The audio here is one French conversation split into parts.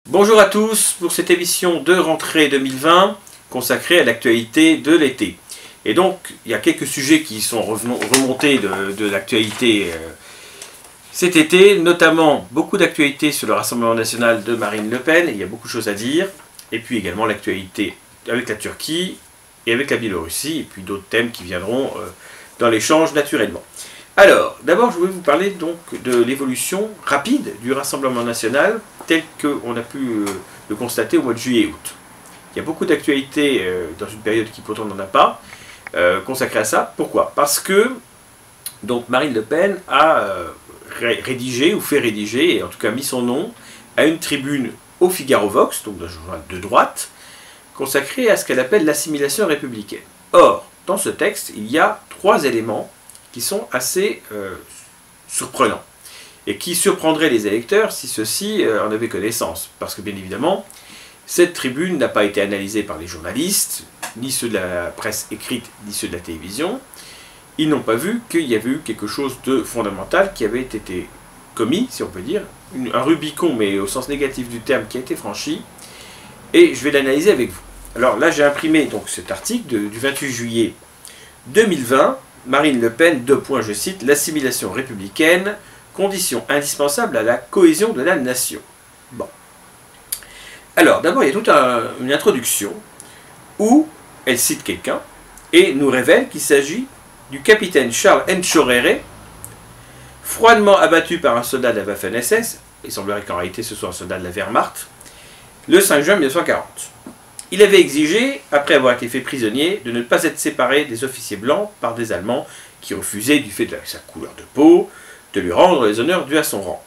Bonjour à tous pour cette émission de rentrée 2020 consacrée à l'actualité de l'été. Et donc, il y a quelques sujets qui sont remontés de l'actualité cet été, notamment beaucoup d'actualités sur le Rassemblement national de Marine Le Pen, il y a beaucoup de choses à dire, et puis également l'actualité avec la Turquie et avec la Biélorussie, et puis d'autres thèmes qui viendront dans l'échange naturellement. Alors, d'abord, je voulais vous parler donc de l'évolution rapide du Rassemblement national tel qu'on a pu le constater au mois de juillet et août. Il y a beaucoup d'actualités dans une période qui pourtant n'en a pas, consacrée à ça. Pourquoi? Parce que donc, Marine Le Pen a rédigé, ou fait rédiger, et en tout cas mis son nom, à une tribune au Figaro Vox, donc d'un journal de droite, consacrée à ce qu'elle appelle l'assimilation républicaine. Or, dans ce texte, il y a trois éléments qui sont assez surprenants et qui surprendraient les électeurs si ceux-ci en avaient connaissance. Parce que bien évidemment, cette tribune n'a pas été analysée par les journalistes, ni ceux de la presse écrite, ni ceux de la télévision. Ils n'ont pas vu qu'il y avait eu quelque chose de fondamental qui avait été commis, si on peut dire, un Rubicon, mais au sens négatif du terme, qui a été franchi, et je vais l'analyser avec vous. Alors là, j'ai imprimé donc cet article du 28 juillet 2020, Marine Le Pen, je cite, l'assimilation républicaine, condition indispensable à la cohésion de la nation. Bon. Alors, d'abord, il y a toute une introduction où elle cite quelqu'un et nous révèle qu'il s'agit du capitaine Charles Enchorere, froidement abattu par un soldat de la Waffen-SS, il semblerait qu'en réalité ce soit un soldat de la Wehrmacht, le 5 juin 1940. Il avait exigé, après avoir été fait prisonnier, de ne pas être séparé des officiers blancs par des Allemands qui refusaient, du fait de sa couleur de peau, de lui rendre les honneurs dus à son rang.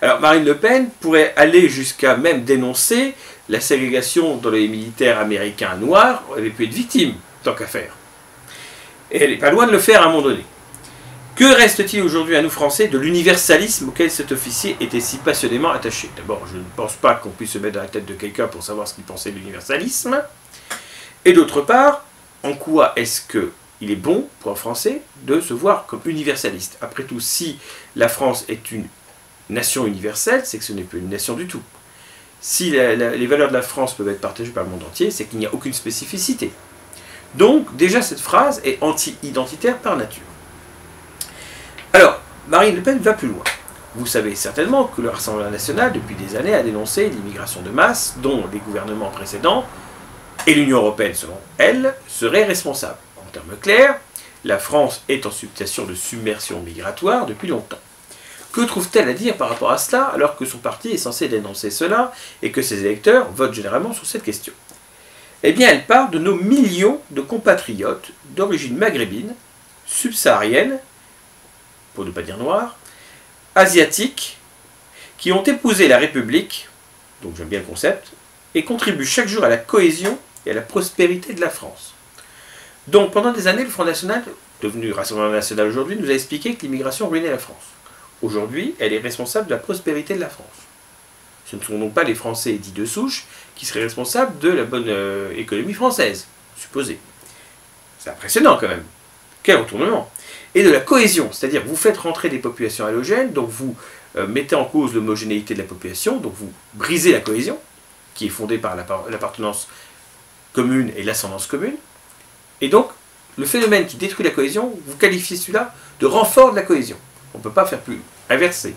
Alors Marine Le Pen pourrait aller jusqu'à même dénoncer la ségrégation dans les militaires américains noirs, elle avait pu être victime, tant qu'à faire. Et elle n'est pas loin de le faire à un moment donné. Que reste-t-il aujourd'hui à nous Français de l'universalisme auquel cet officier était si passionnément attaché? D'abord, je ne pense pas qu'on puisse se mettre dans la tête de quelqu'un pour savoir ce qu'il pensait de l'universalisme. Et d'autre part, en quoi est-ce qu'il est bon pour un Français de se voir comme universaliste? Après tout, si la France est une nation universelle, c'est que ce n'est plus une nation du tout. Si les valeurs de la France peuvent être partagées par le monde entier, c'est qu'il n'y a aucune spécificité. Donc, déjà, cette phrase est anti-identitaire par nature. Alors, Marine Le Pen va plus loin. Vous savez certainement que le Rassemblement national, depuis des années, a dénoncé l'immigration de masse dont les gouvernements précédents et l'Union européenne, selon elle, seraient responsables. En termes clairs, la France est en situation de submersion migratoire depuis longtemps. Que trouve-t-elle à dire par rapport à cela, alors que son parti est censé dénoncer cela et que ses électeurs votent généralement sur cette question? Eh bien, elle parle de nos millions de compatriotes d'origine maghrébine, subsaharienne, pour ne pas dire noire, asiatiques, qui ont épousé la République, donc j'aime bien le concept, et contribuent chaque jour à la cohésion et à la prospérité de la France. Donc pendant des années, le Front National, devenu Rassemblement National aujourd'hui, nous a expliqué que l'immigration ruinait la France. Aujourd'hui, elle est responsable de la prospérité de la France. Ce ne sont donc pas les Français dits de souche qui seraient responsables de la bonne économie française, supposée. C'est impressionnant quand même. Quel retournement! Et de la cohésion, c'est-à-dire vous faites rentrer des populations halogènes, donc vous mettez en cause l'homogénéité de la population, donc vous brisez la cohésion, qui est fondée par l'appartenance commune et l'ascendance commune. Et donc, le phénomène qui détruit la cohésion, vous qualifiez celui-là de renfort de la cohésion. On ne peut pas faire plus. Inverser.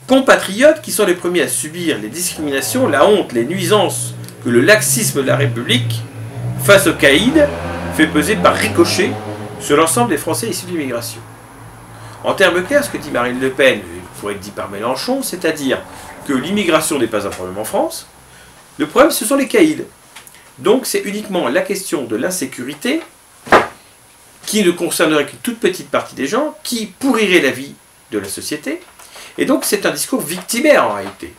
Compatriotes qui sont les premiers à subir les discriminations, la honte, les nuisances que le laxisme de la République, face au caïd, fait peser par ricochet sur l'ensemble des Français issus de l'immigration. En termes clairs, ce que dit Marine Le Pen, il pourrait être dit par Mélenchon, c'est-à-dire que l'immigration n'est pas un problème en France, le problème ce sont les caïds. Donc c'est uniquement la question de l'insécurité qui ne concernerait qu'une toute petite partie des gens, qui pourrirait la vie de la société, et donc c'est un discours victimaire en réalité.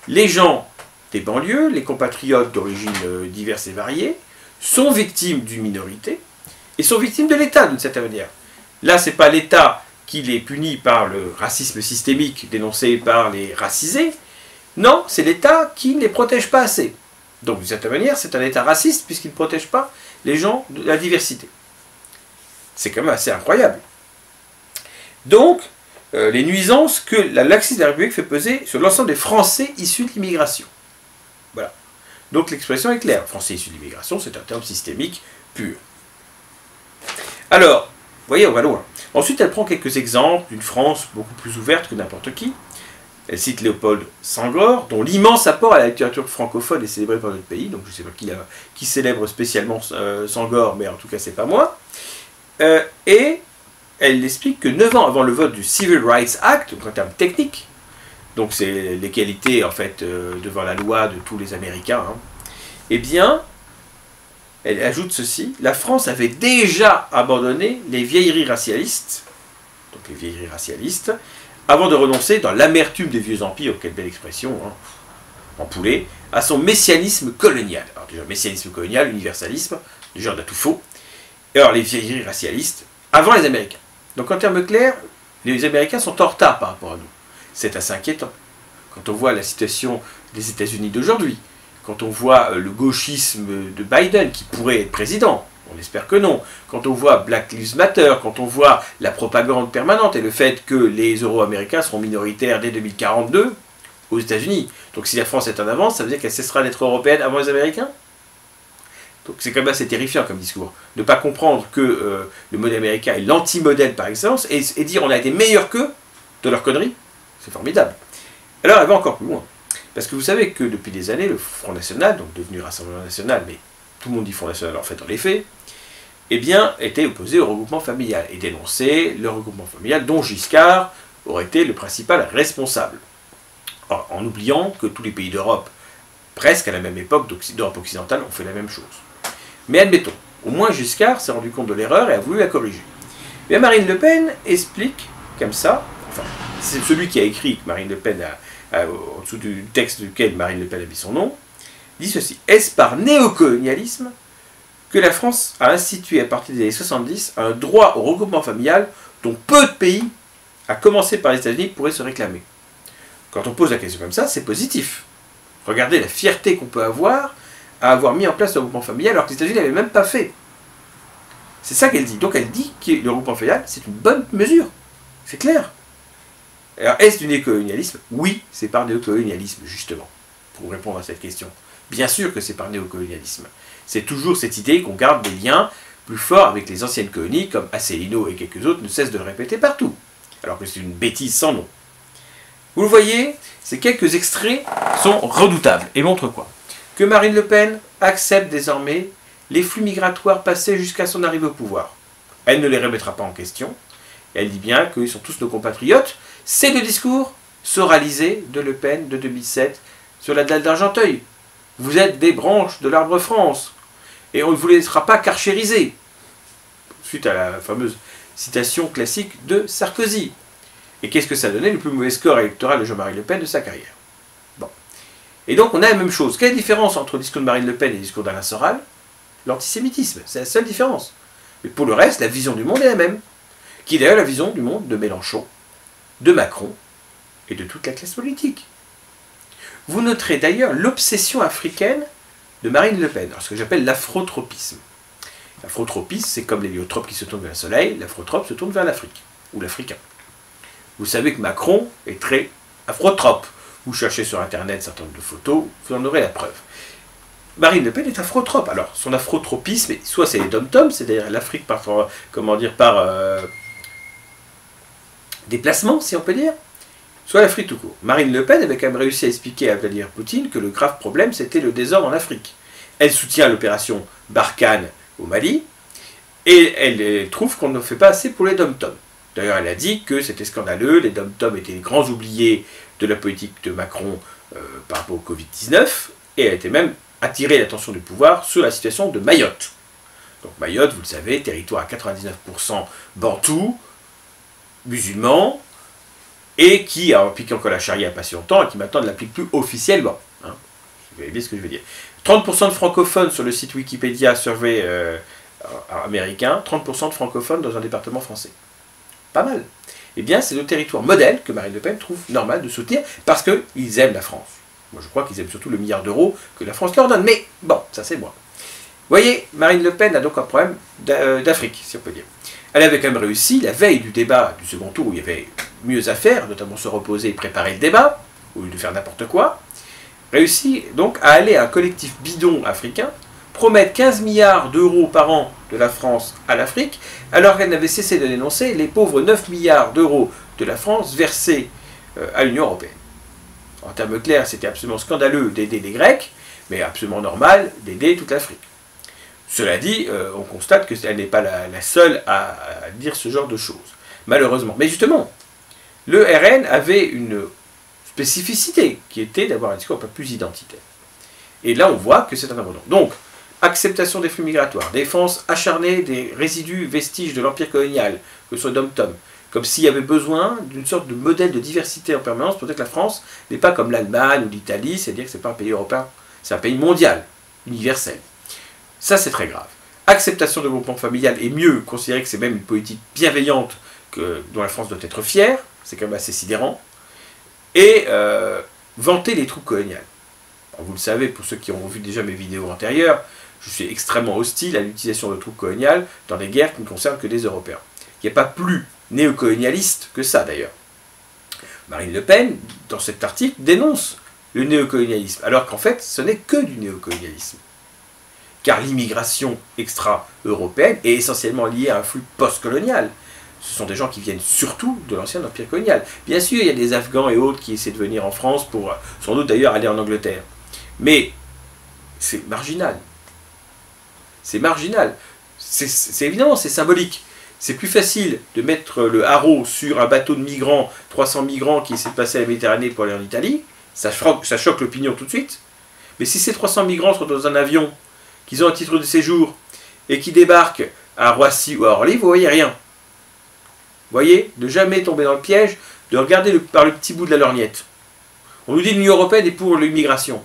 Les gens des banlieues, les compatriotes d'origine diverses et variées, sont victimes d'une minorité, et sont victimes de l'État d'une certaine manière. Là, ce n'est pas l'État qui les punit par le racisme systémique dénoncé par les racisés, non, c'est l'État qui ne les protège pas assez. Donc d'une certaine manière, c'est un État raciste puisqu'il ne protège pas les gens de la diversité. C'est quand même assez incroyable. Donc, les nuisances que la laxisme de la République fait peser sur l'ensemble des Français issus de l'immigration. Voilà. Donc l'expression est claire. Français issus de l'immigration, c'est un terme systémique pur. Alors, vous voyez, on va loin. Ensuite, elle prend quelques exemples d'une France beaucoup plus ouverte que n'importe qui. Elle cite Léopold Senghor, dont l'immense apport à la littérature francophone est célébré par notre pays. Donc je ne sais pas qui célèbre spécialement Senghor, mais en tout cas, c'est pas moi. Et elle explique que 9 ans avant le vote du Civil Rights Act, donc un terme technique, donc c'est l'égalité en fait devant la loi de tous les Américains, hein, eh bien, elle ajoute ceci, la France avait déjà abandonné les vieilleries racialistes, avant de renoncer dans l'amertume des vieux empires, quelle belle expression, hein, en poulet, à son messianisme colonial. Alors déjà, messianisme colonial, universalisme, déjà on a tout faux. Et alors les vieilleries racialistes, avant les Américains. Donc en termes clairs, les Américains sont en retard par rapport à nous. C'est assez inquiétant. Quand on voit la situation des États-Unis d'aujourd'hui, quand on voit le gauchisme de Biden qui pourrait être président, on espère que non, quand on voit Black Lives Matter, quand on voit la propagande permanente et le fait que les Euro-Américains seront minoritaires dès 2042 aux États-Unis. Donc si la France est en avance, ça veut dire qu'elle cessera d'être européenne avant les Américains? Donc c'est quand même assez terrifiant comme discours. Ne pas comprendre que le modèle américain est l'anti-modèle par excellence et dire on a été meilleurs qu'eux de leur connerie, c'est formidable. Alors elle va encore plus loin. Parce que vous savez que depuis des années, le Front National, donc devenu Rassemblement National, mais tout le monde dit Front National en fait dans les faits, eh bien, était opposé au regroupement familial et dénonçait le regroupement familial dont Giscard aurait été le principal responsable. Or, en oubliant que tous les pays d'Europe, presque à la même époque d'Europe occidentale, ont fait la même chose. Mais admettons, au moins Giscard s'est rendu compte de l'erreur et a voulu la corriger. Mais Marine Le Pen explique, comme ça, enfin, c'est celui qui a écrit que Marine Le Pen en dessous du texte duquel Marine Le Pen a mis son nom, dit ceci. Est-ce par néocolonialisme que la France a institué à partir des années 70 un droit au regroupement familial dont peu de pays, à commencer par les États-Unis, pourraient se réclamer? Quand on pose la question comme ça, c'est positif. Regardez la fierté qu'on peut avoir à avoir mis en place le regroupement familial alors que les États-Unis n'avaient même pas fait. C'est ça qu'elle dit. Donc elle dit que le regroupement familial, c'est une bonne mesure. C'est clair. Alors est-ce du néocolonialisme? Oui, c'est par néocolonialisme, justement, pour répondre à cette question. Bien sûr que c'est par néocolonialisme. C'est toujours cette idée qu'on garde des liens plus forts avec les anciennes colonies, comme Asselineau et quelques autres ne cessent de le répéter partout, alors que c'est une bêtise sans nom. Vous le voyez, ces quelques extraits sont redoutables et montrent quoi? Que Marine Le Pen accepte désormais les flux migratoires passés jusqu'à son arrivée au pouvoir. Elle ne les remettra pas en question. Elle dit bien qu'ils sont tous nos compatriotes. C'est le discours soralisé de Le Pen de 2007 sur la dalle d'Argenteuil. Vous êtes des branches de l'arbre France et on ne vous laissera pas carchériser. Suite à la fameuse citation classique de Sarkozy. Et qu'est-ce que ça donnait? Le plus mauvais score électoral de Jean-Marie Le Pen de sa carrière. Bon. Et donc on a la même chose. Quelle est la différence entre le discours de Marine Le Pen et le discours d'Alain Soral? L'antisémitisme, c'est la seule différence. Mais pour le reste, la vision du monde est la même. Qui est d'ailleurs la vision du monde de Mélenchon, de Macron et de toute la classe politique. Vous noterez d'ailleurs l'obsession africaine de Marine Le Pen, ce que j'appelle l'afrotropisme. L'afrotropisme, c'est comme l'héliotrope qui se tourne vers le soleil, l'afrotrope se tourne vers l'Afrique, ou l'Africain. Vous savez que Macron est très afrotrope. Vous cherchez sur Internet un certain nombre de photos, vous en aurez la preuve. Marine Le Pen est afrotrope. Alors, son afrotropisme, soit c'est les dom-toms, c'est-à-dire l'Afrique par, comment dire, par déplacement, si on peut dire, soit l'Afrique tout court. Marine Le Pen avait quand même réussi à expliquer à Vladimir Poutine que le grave problème, c'était le désordre en Afrique. Elle soutient l'opération Barkhane au Mali, et elle trouve qu'on ne fait pas assez pour les dom-toms. D'ailleurs, elle a dit que c'était scandaleux, les dom-toms étaient les grands oubliés de la politique de Macron par rapport au Covid-19, et elle était même attiré l'attention du pouvoir sur la situation de Mayotte. Donc Mayotte, vous le savez, territoire à 99% bantou, musulman, et qui a appliqué encore la charia il n'y a pas si longtemps, et qui maintenant ne l'applique plus officiellement. Hein. Vous voyez bien ce que je veux dire. 30% de francophones sur le site Wikipédia survey américain, 30% de francophones dans un département français. Pas mal. Eh bien, c'est le territoire modèle que Marine Le Pen trouve normal de soutenir, parce qu'ils aiment la France. Moi, je crois qu'ils aiment surtout le milliard d'euros que la France leur donne. Mais bon, ça c'est moi. Vous voyez, Marine Le Pen a donc un problème d'Afrique, si on peut dire. Elle avait quand même réussi, la veille du débat du second tour, où il y avait mieux à faire, notamment se reposer et préparer le débat, au lieu de faire n'importe quoi, réussit donc à aller à un collectif bidon africain, promettre 15 milliards d'euros par an de la France à l'Afrique, alors qu'elle n'avait cessé de dénoncer les pauvres 9 milliards d'euros de la France versés à l'Union européenne. En termes clairs, c'était absolument scandaleux d'aider les Grecs, mais absolument normal d'aider toute l'Afrique. Cela dit, on constate qu'elle n'est pas la seule à dire ce genre de choses, malheureusement. Mais justement, le RN avait une spécificité qui était d'avoir un discours un peu plus identitaire. Et là, on voit que c'est un abandon. Donc, acceptation des flux migratoires, défense acharnée des résidus vestiges de l'empire colonial, que ce soit dom-tom, comme s'il y avait besoin d'une sorte de modèle de diversité en permanence pour dire que la France n'est pas comme l'Allemagne ou l'Italie, c'est-à-dire que ce n'est pas un pays européen, c'est un pays mondial, universel. Ça, c'est très grave. Acceptation de groupement familial, et mieux, considérer que c'est même une politique bienveillante dont la France doit être fière, c'est quand même assez sidérant, et vanter les troupes coloniales. Alors, vous le savez, pour ceux qui ont vu déjà mes vidéos antérieures, je suis extrêmement hostile à l'utilisation de troupes coloniales dans des guerres qui ne concernent que des Européens. Il n'y a pas plus néocolonialiste que ça, d'ailleurs. Marine Le Pen, dans cet article, dénonce le néocolonialisme, alors qu'en fait, ce n'est que du néocolonialisme. Car l'immigration extra-européenne est essentiellement liée à un flux post-colonial. Ce sont des gens qui viennent surtout de l'ancien empire colonial. Bien sûr, il y a des Afghans et autres qui essaient de venir en France pour, sans doute d'ailleurs, aller en Angleterre. Mais c'est marginal. C'est marginal. C'est évidemment, c'est symbolique. C'est plus facile de mettre le haro sur un bateau de migrants, 300 migrants qui essaient de passer la Méditerranée pour aller en Italie. Ça choque l'opinion tout de suite. Mais si ces 300 migrants sont dans un avion, qu'ils ont un titre de séjour, et qui débarquent à Roissy ou à Orly, vous voyez rien. Vous voyez, de jamais tomber dans le piège, de regarder par le petit bout de la lorgnette. On nous dit que l'Union européenne est pour l'immigration.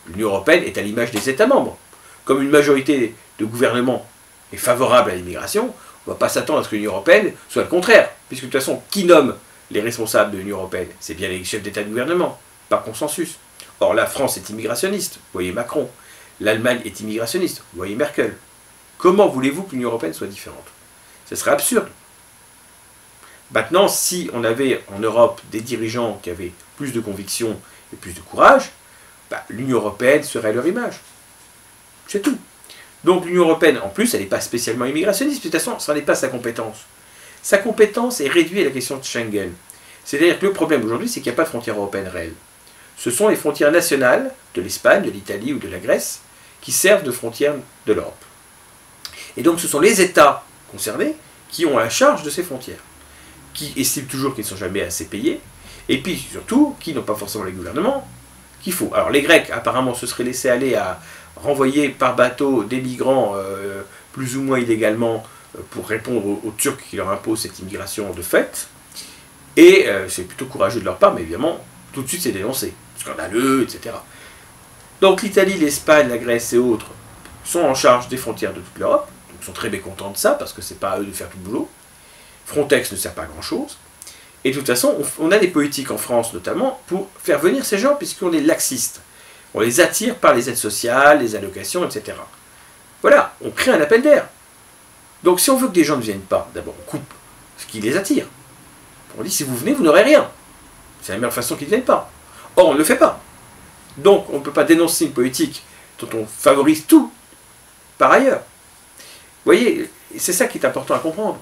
L'Union européenne est à l'image des États membres. Comme une majorité de gouvernements est favorable à l'immigration, on ne va pas s'attendre à ce que l'Union européenne soit le contraire. Puisque de toute façon, qui nomme les responsables de l'Union européenne? C'est bien les chefs d'État et de gouvernement, par consensus. Or, la France est immigrationniste, vous voyez Macron. L'Allemagne est immigrationniste, vous voyez Merkel. Comment voulez-vous que l'Union européenne soit différente? Ce serait absurde. Maintenant, si on avait en Europe des dirigeants qui avaient plus de conviction et plus de courage, l'Union européenne serait leur image. C'est tout. Donc l'Union européenne, en plus, elle n'est pas spécialement immigrationniste, de toute façon, ça n'est pas sa compétence. Sa compétence est réduite à la question de Schengen. C'est-à-dire que le problème aujourd'hui, c'est qu'il n'y a pas de frontière européenne réelle. Ce sont les frontières nationales de l'Espagne, de l'Italie ou de la Grèce qui servent de frontières de l'Europe. Et donc ce sont les États concernés qui ont la charge de ces frontières, qui estiment toujours qu'ils ne sont jamais assez payés, et puis surtout, qui n'ont pas forcément les gouvernements qu'il faut. Alors les Grecs, apparemment, se seraient laissés aller à renvoyer par bateau des migrants plus ou moins illégalement pour répondre aux Turcs qui leur imposent cette immigration de fait, et c'est plutôt courageux de leur part, mais évidemment, tout de suite c'est dénoncé, scandaleux, etc. Donc l'Italie, l'Espagne, la Grèce et autres sont en charge des frontières de toute l'Europe, donc sont très mécontents de ça, parce que c'est pas à eux de faire tout le boulot. Frontex ne sert pas à grand-chose. Et de toute façon, on a des politiques en France notamment pour faire venir ces gens, puisqu'on est laxiste. On les attire par les aides sociales, les allocations, etc. Voilà, on crée un appel d'air. Donc si on veut que des gens ne viennent pas, d'abord on coupe ce qui les attire. On dit si vous venez, vous n'aurez rien. C'est la meilleure façon qu'ils ne viennent pas. Or, on ne le fait pas. Donc on ne peut pas dénoncer une politique dont on favorise tout par ailleurs. Vous voyez, c'est ça qui est important à comprendre.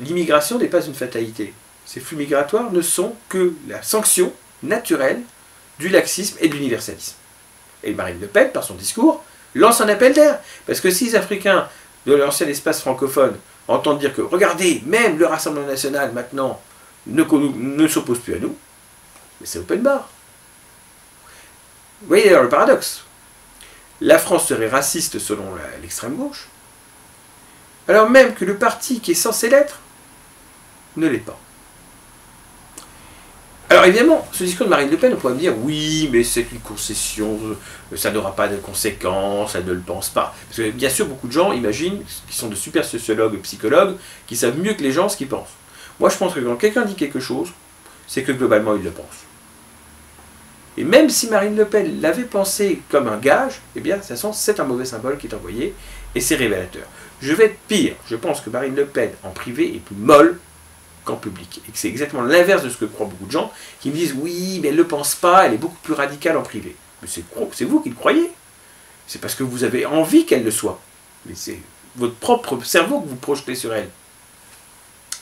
L'immigration n'est pas une fatalité. Ces flux migratoires ne sont que la sanction naturelle du laxisme et de l'universalisme. Et Marine Le Pen, par son discours, lance un appel d'air. Parce que si les Africains de l'ancien espace francophone entendent dire que, regardez, même le Rassemblement national, maintenant, ne s'oppose plus à nous, mais c'est open bar. Vous voyez d'ailleurs le paradoxe. La France serait raciste selon l'extrême gauche, alors même que le parti qui est censé l'être ne l'est pas. Alors évidemment, ce discours de Marine Le Pen, on pourrait me dire oui, mais c'est une concession, ça n'aura pas de conséquences, elle ne le pense pas. Parce que bien sûr, beaucoup de gens imaginent, qui sont de super sociologues, psychologues, qui savent mieux que les gens ce qu'ils pensent. Moi, je pense que quand quelqu'un dit quelque chose, c'est que globalement, il le pense. Et même si Marine Le Pen l'avait pensé comme un gage, eh bien, de toute façon, c'est un mauvais symbole qui est envoyé, et c'est révélateur. Je vais être pire, je pense que Marine Le Pen, en privé, est plus molle camp public. Et que c'est exactement l'inverse de ce que croient beaucoup de gens, qui me disent oui, mais elle ne le pense pas, elle est beaucoup plus radicale en privé. Mais c'est vous qui le croyez. C'est parce que vous avez envie qu'elle le soit. Mais c'est votre propre cerveau que vous projetez sur elle.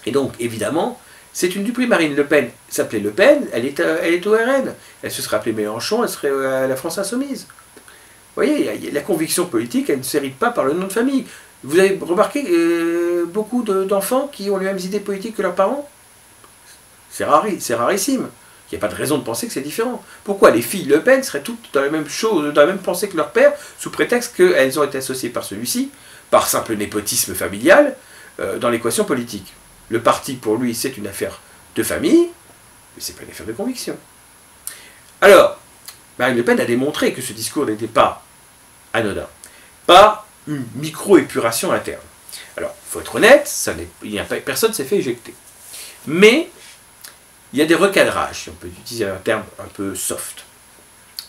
Et donc, évidemment, c'est une duperie. Marine Le Pen s'appelait Le Pen, elle est au RN. Elle se serait appelée Mélenchon, elle serait à la France Insoumise. Vous voyez, la conviction politique, elle ne s'hérite pas par le nom de famille. Vous avez remarqué beaucoup d'enfants qui ont les mêmes idées politiques que leurs parents? C'est rarissime. Il n'y a pas de raison de penser que c'est différent. Pourquoi les filles Le Pen seraient toutes dans la même chose, dans la même pensée que leur père, sous prétexte qu'elles ont été associées par celui-ci, par simple népotisme familial, dans l'équation politique? Le parti, pour lui, c'est une affaire de famille, mais ce n'est pas une affaire de conviction. Alors, Marine Le Pen a démontré que ce discours n'était pas anodin, pas une micro-épuration interne. Alors, il faut être honnête, personne ne s'est fait éjecter. Mais, il y a des recadrages, si on peut utiliser un terme un peu soft.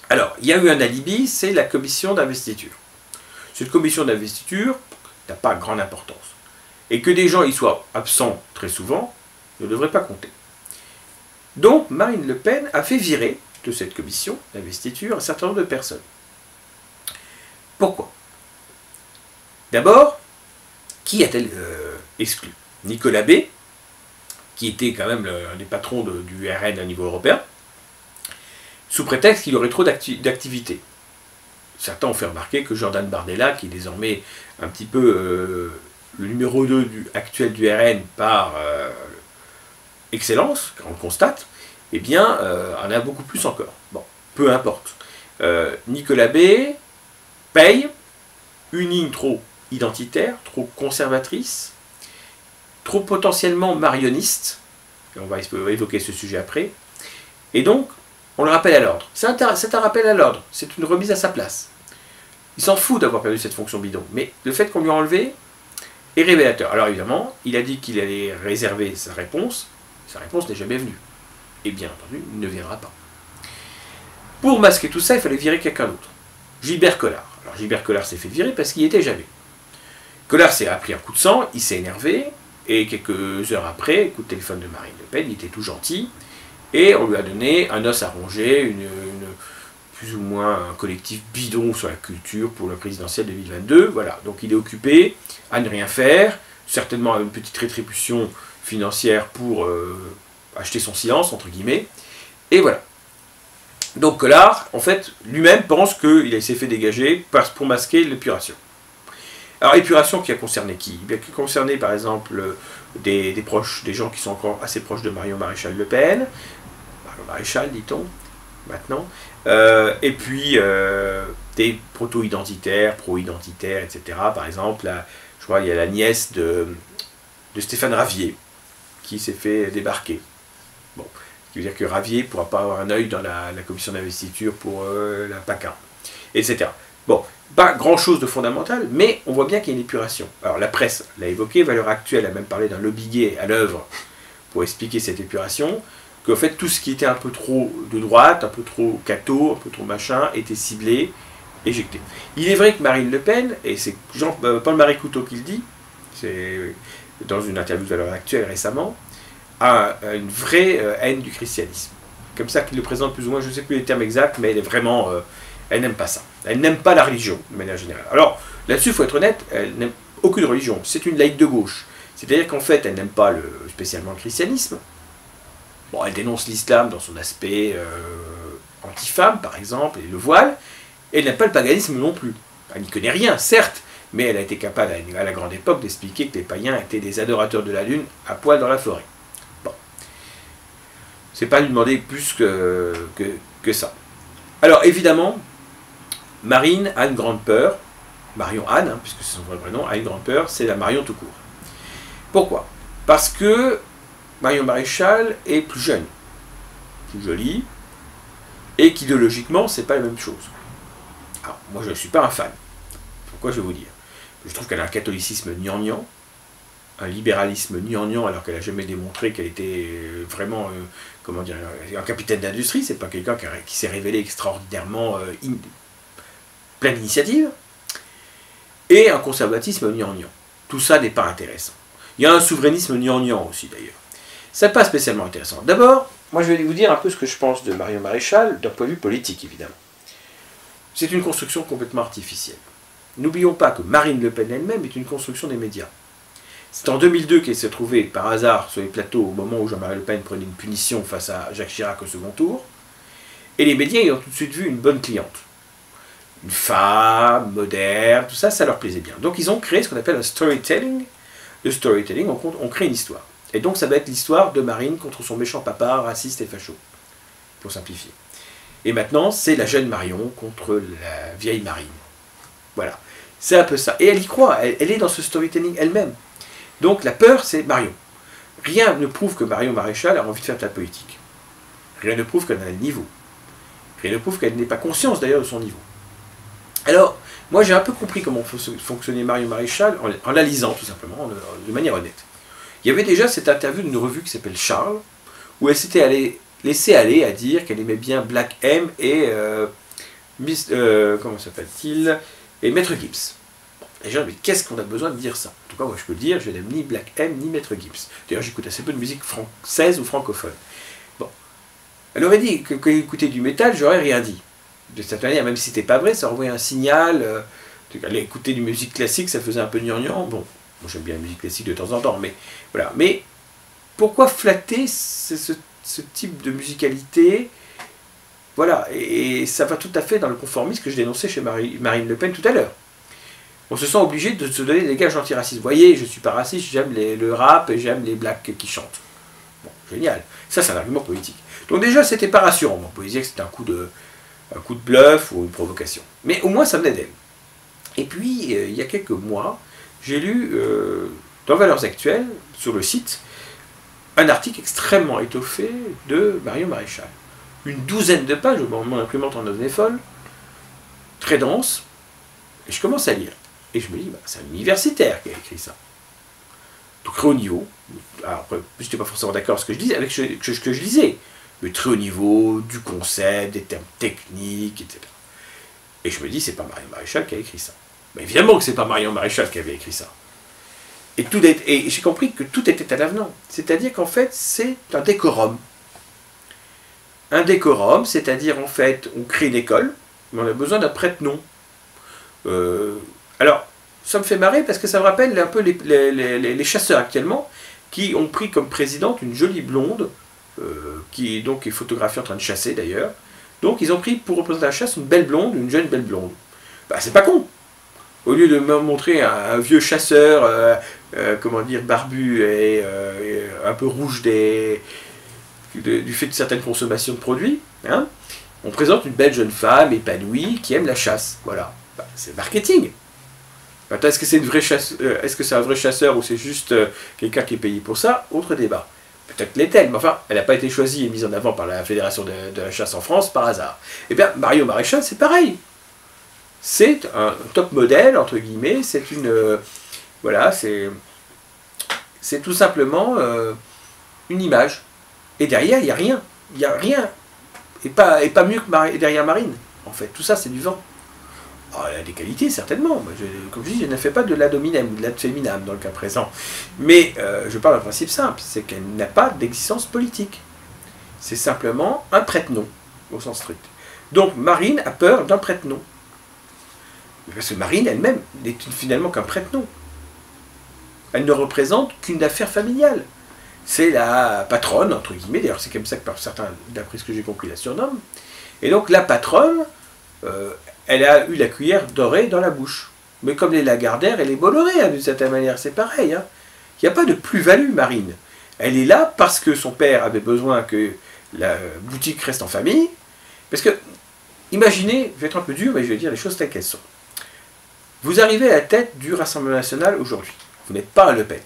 Alors, il y a eu un alibi, c'est la commission d'investiture. Cette commission d'investiture n'a pas grande importance. Et que des gens y soient absents très souvent ne devrait pas compter. Donc, Marine Le Pen a fait virer de cette commission d'investiture un certain nombre de personnes. Pourquoi? D'abord, qui a-t-elle exclu? Nicolas B, qui était quand même un des patrons du RN à niveau européen, sous prétexte qu'il aurait trop d'activités. Certains ont fait remarquer que Jordan Bardella, qui est désormais un petit peu le numéro 2 actuel du RN par excellence, car on le constate, eh bien, en a beaucoup plus encore. Bon, peu importe. Nicolas B paye une ligne trop identitaire, trop conservatrice, trop potentiellement marionniste, et on va évoquer ce sujet après, et donc, on le rappelle à l'ordre. C'est un rappel à l'ordre, c'est une remise à sa place. Il s'en fout d'avoir perdu cette fonction bidon, mais le fait qu'on lui a enlevé est révélateur. Alors évidemment, il a dit qu'il allait réserver sa réponse n'est jamais venue. Et bien entendu, il ne viendra pas. Pour masquer tout ça, il fallait virer quelqu'un d'autre. Gilbert Collard. Alors Gilbert Collard s'est fait virer parce qu'il n'y était jamais. Collard s'est appris un coup de sang, il s'est énervé, et quelques heures après, coup de téléphone de Marine Le Pen, il était tout gentil, et on lui a donné un os à ronger, plus ou moins un collectif bidon sur la culture pour le présidentiel 2022. Voilà, donc il est occupé à ne rien faire, certainement à une petite rétribution financière pour acheter son silence, entre guillemets, et voilà. Donc Collard, en fait, lui-même pense qu'il s'est fait dégager pour masquer l'épuration. Alors, épuration qui a concerné qui? Qui a concerné, par exemple, des proches, des gens qui sont encore assez proches de Marion Maréchal Le Pen, Marion Maréchal, dit-on, maintenant, et puis des proto-identitaires, pro-identitaires, etc. Par exemple, je crois qu'il y a la nièce de Stéphane Ravier, qui s'est fait débarquer. Bon, ce qui veut dire que Ravier ne pourra pas avoir un œil dans la commission d'investiture pour la PACA, etc. Bon, pas grand-chose de fondamental, mais on voit bien qu'il y a une épuration. Alors la presse l'a évoqué, Valeurs Actuelles a même parlé d'un lobby gay à l'œuvre pour expliquer cette épuration, qu'en fait tout ce qui était un peu trop de droite, un peu trop catho, un peu trop machin, était ciblé, éjecté. Il est vrai que Marine Le Pen, et c'est Paul-Marie Couteau qui le dit, c'est dans une interview de Valeurs Actuelles récemment, a une vraie haine du christianisme. Comme ça qu'il le présente plus ou moins, je ne sais plus les termes exacts, mais elle est vraiment... elle n'aime pas ça. Elle n'aime pas la religion, de manière générale. Alors, là-dessus, il faut être honnête, elle n'aime aucune religion. C'est une laïque de gauche. C'est-à-dire qu'en fait, elle n'aime pas spécialement le christianisme. Bon, elle dénonce l'islam dans son aspect anti-femme, par exemple, et le voile. Et elle n'aime pas le paganisme non plus. Elle n'y connaît rien, certes, mais elle a été capable, à la grande époque, d'expliquer que les païens étaient des adorateurs de la lune à poil dans la forêt. Bon. C'est pas lui demander plus que ça. Alors, évidemment, Marine a une grande peur, Marion Anne, hein, puisque c'est son vrai prénom, a une grande peur, c'est la Marion tout court. Pourquoi? Parce que Marion Maréchal est plus jeune, plus jolie, et qu'idéologiquement, c'est pas la même chose. Alors, moi, je ne suis pas un fan. Pourquoi je vais vous dire? Je trouve qu'elle a un catholicisme gnangnan, un libéralisme gnangnan, alors qu'elle n'a jamais démontré qu'elle était vraiment, comment dire, un capitaine d'industrie. C'est pas quelqu'un qui s'est révélé extraordinairement plein d'initiatives. Et un conservatisme gnangnan. Tout ça n'est pas intéressant. Il y a un souverainisme gnangnan aussi, d'ailleurs. c'est pas spécialement intéressant. D'abord, moi je vais vous dire un peu ce que je pense de Marion Maréchal, d'un point de vue politique évidemment. C'est une construction complètement artificielle. N'oublions pas que Marine Le Pen elle-même est une construction des médias. C'est en 2002 qu'elle s'est trouvée par hasard sur les plateaux au moment où Jean-Marie Le Pen prenait une punition face à Jacques Chirac au second tour. Et les médias y ont tout de suite vu une bonne cliente. Une femme, moderne, tout ça, ça leur plaisait bien. Donc ils ont créé ce qu'on appelle un storytelling. Le storytelling, on crée une histoire. Et donc ça va être l'histoire de Marine contre son méchant papa, raciste et facho. Pour simplifier. Et maintenant, c'est la jeune Marion contre la vieille Marine. Voilà. C'est un peu ça. Et elle y croit. Elle est dans ce storytelling elle-même. Donc la peur, c'est Marion. Rien ne prouve que Marion Maréchal a envie de faire de la politique. Rien ne prouve qu'elle a le niveau. Rien ne prouve qu'elle n'ait pas conscience d'ailleurs de son niveau. Alors, moi j'ai un peu compris comment fonctionnait Marion Maréchal en la lisant tout simplement, de manière honnête. Il y avait déjà cette interview d'une revue qui s'appelle Charles, où elle s'était laissée aller à dire qu'elle aimait bien Black M et comment s'appelle-t-il, et Maître Gims. Et j'ai dit, mais qu'est-ce qu'on a besoin de dire ça? En tout cas, moi je peux le dire, je n'aime ni Black M ni Maître Gims. D'ailleurs, j'écoute assez peu de musique française ou francophone. Bon. Elle aurait dit que quand elle écoutait du métal, j'aurais rien dit. De cette manière, même si c'était pas vrai, ça envoyait un signal. Elle écouter du musique classique, ça faisait un peu gnangnan. Bon, moi j'aime bien la musique classique de temps en temps, mais voilà. Mais pourquoi flatter ce type de musicalité? Voilà, et ça va tout à fait dans le conformisme que je dénonçais chez Marine Le Pen tout à l'heure. On se sent obligé de se donner des gages anti-racistes. Vous voyez, je suis pas raciste, j'aime le rap et j'aime les blacks qui chantent. Bon, génial. Ça, c'est un argument politique. Donc déjà, c'était pas rassurant. On pouvait dire que c'était un coup de bluff ou une provocation. Mais au moins, ça venait d'elle. Et puis, il y a quelques mois, j'ai lu dans Valeurs Actuelles, sur le site, un article extrêmement étoffé de Marion Maréchal. Une douzaine de pages, mon imprimante en devenait folle, très dense, et je commence à lire. Et je me dis, bah, c'est un universitaire qui a écrit ça. Donc très haut niveau. Alors après, je n'étais pas forcément d'accord avec ce que je disais, avec ce que je lisais. Mais très haut niveau, du concept, des termes techniques, etc. Et je me dis, c'est pas Marion Maréchal qui a écrit ça. Mais évidemment que c'est pas Marion Maréchal qui avait écrit ça. Et j'ai compris que tout était à l'avenant. C'est-à-dire qu'en fait, c'est un décorum. Un décorum, c'est-à-dire en fait, on crée une école, mais on a besoin d'un prête-nom. Alors, ça me fait marrer parce que ça me rappelle un peu les chasseurs actuellement qui ont pris comme présidente une jolie blonde qui donc est photographiée en train de chasser d'ailleurs. Donc ils ont pris pour représenter la chasse une belle blonde, une jeune belle blonde. Bah c'est pas con. Au lieu de me montrer un vieux chasseur, comment dire, barbu et un peu rouge du fait de certaines consommations de produits, hein, on présente une belle jeune femme épanouie qui aime la chasse. Voilà. Bah, c'est marketing. Est-ce que c'est est-ce que c'est un vrai chasseur ou c'est juste quelqu'un qui est payé pour ça? Autre débat. Peut-être l'est-elle, mais enfin, elle n'a pas été choisie et mise en avant par la Fédération de la chasse en France par hasard. Eh bien, Marion Maréchal, c'est pareil. C'est un top modèle, entre guillemets, c'est une... voilà, c'est tout simplement une image. Et derrière, il n'y a rien. Il n'y a rien. Et pas mieux que derrière Marine, en fait. Tout ça, c'est du vent. Oh, elle a des qualités, certainement. Comme je dis, je ne fais pas de l'ad hominem ou de l'ad féminam dans le cas présent. Mais je parle d'un principe simple, c'est qu'elle n'a pas d'existence politique. C'est simplement un prête-nom, au sens strict. Donc Marine a peur d'un prête-nom. Parce que Marine elle-même n'est finalement qu'un prête-nom. Elle ne représente qu'une affaire familiale. C'est la patronne, entre guillemets, d'ailleurs c'est comme ça que par certains, d'après ce que j'ai compris, la surnomment. Et donc la patronne... elle a eu la cuillère dorée dans la bouche. Mais comme les Lagardère et les Bolloré, hein, d'une certaine manière, c'est pareil. Hein. Il n'y a pas de plus-value, Marine. Elle est là parce que son père avait besoin que la boutique reste en famille. Parce que, imaginez, je vais être un peu dur, mais je vais dire les choses telles qu'elles sont. Vous arrivez à la tête du Rassemblement National aujourd'hui. Vous n'êtes pas un Le Pen.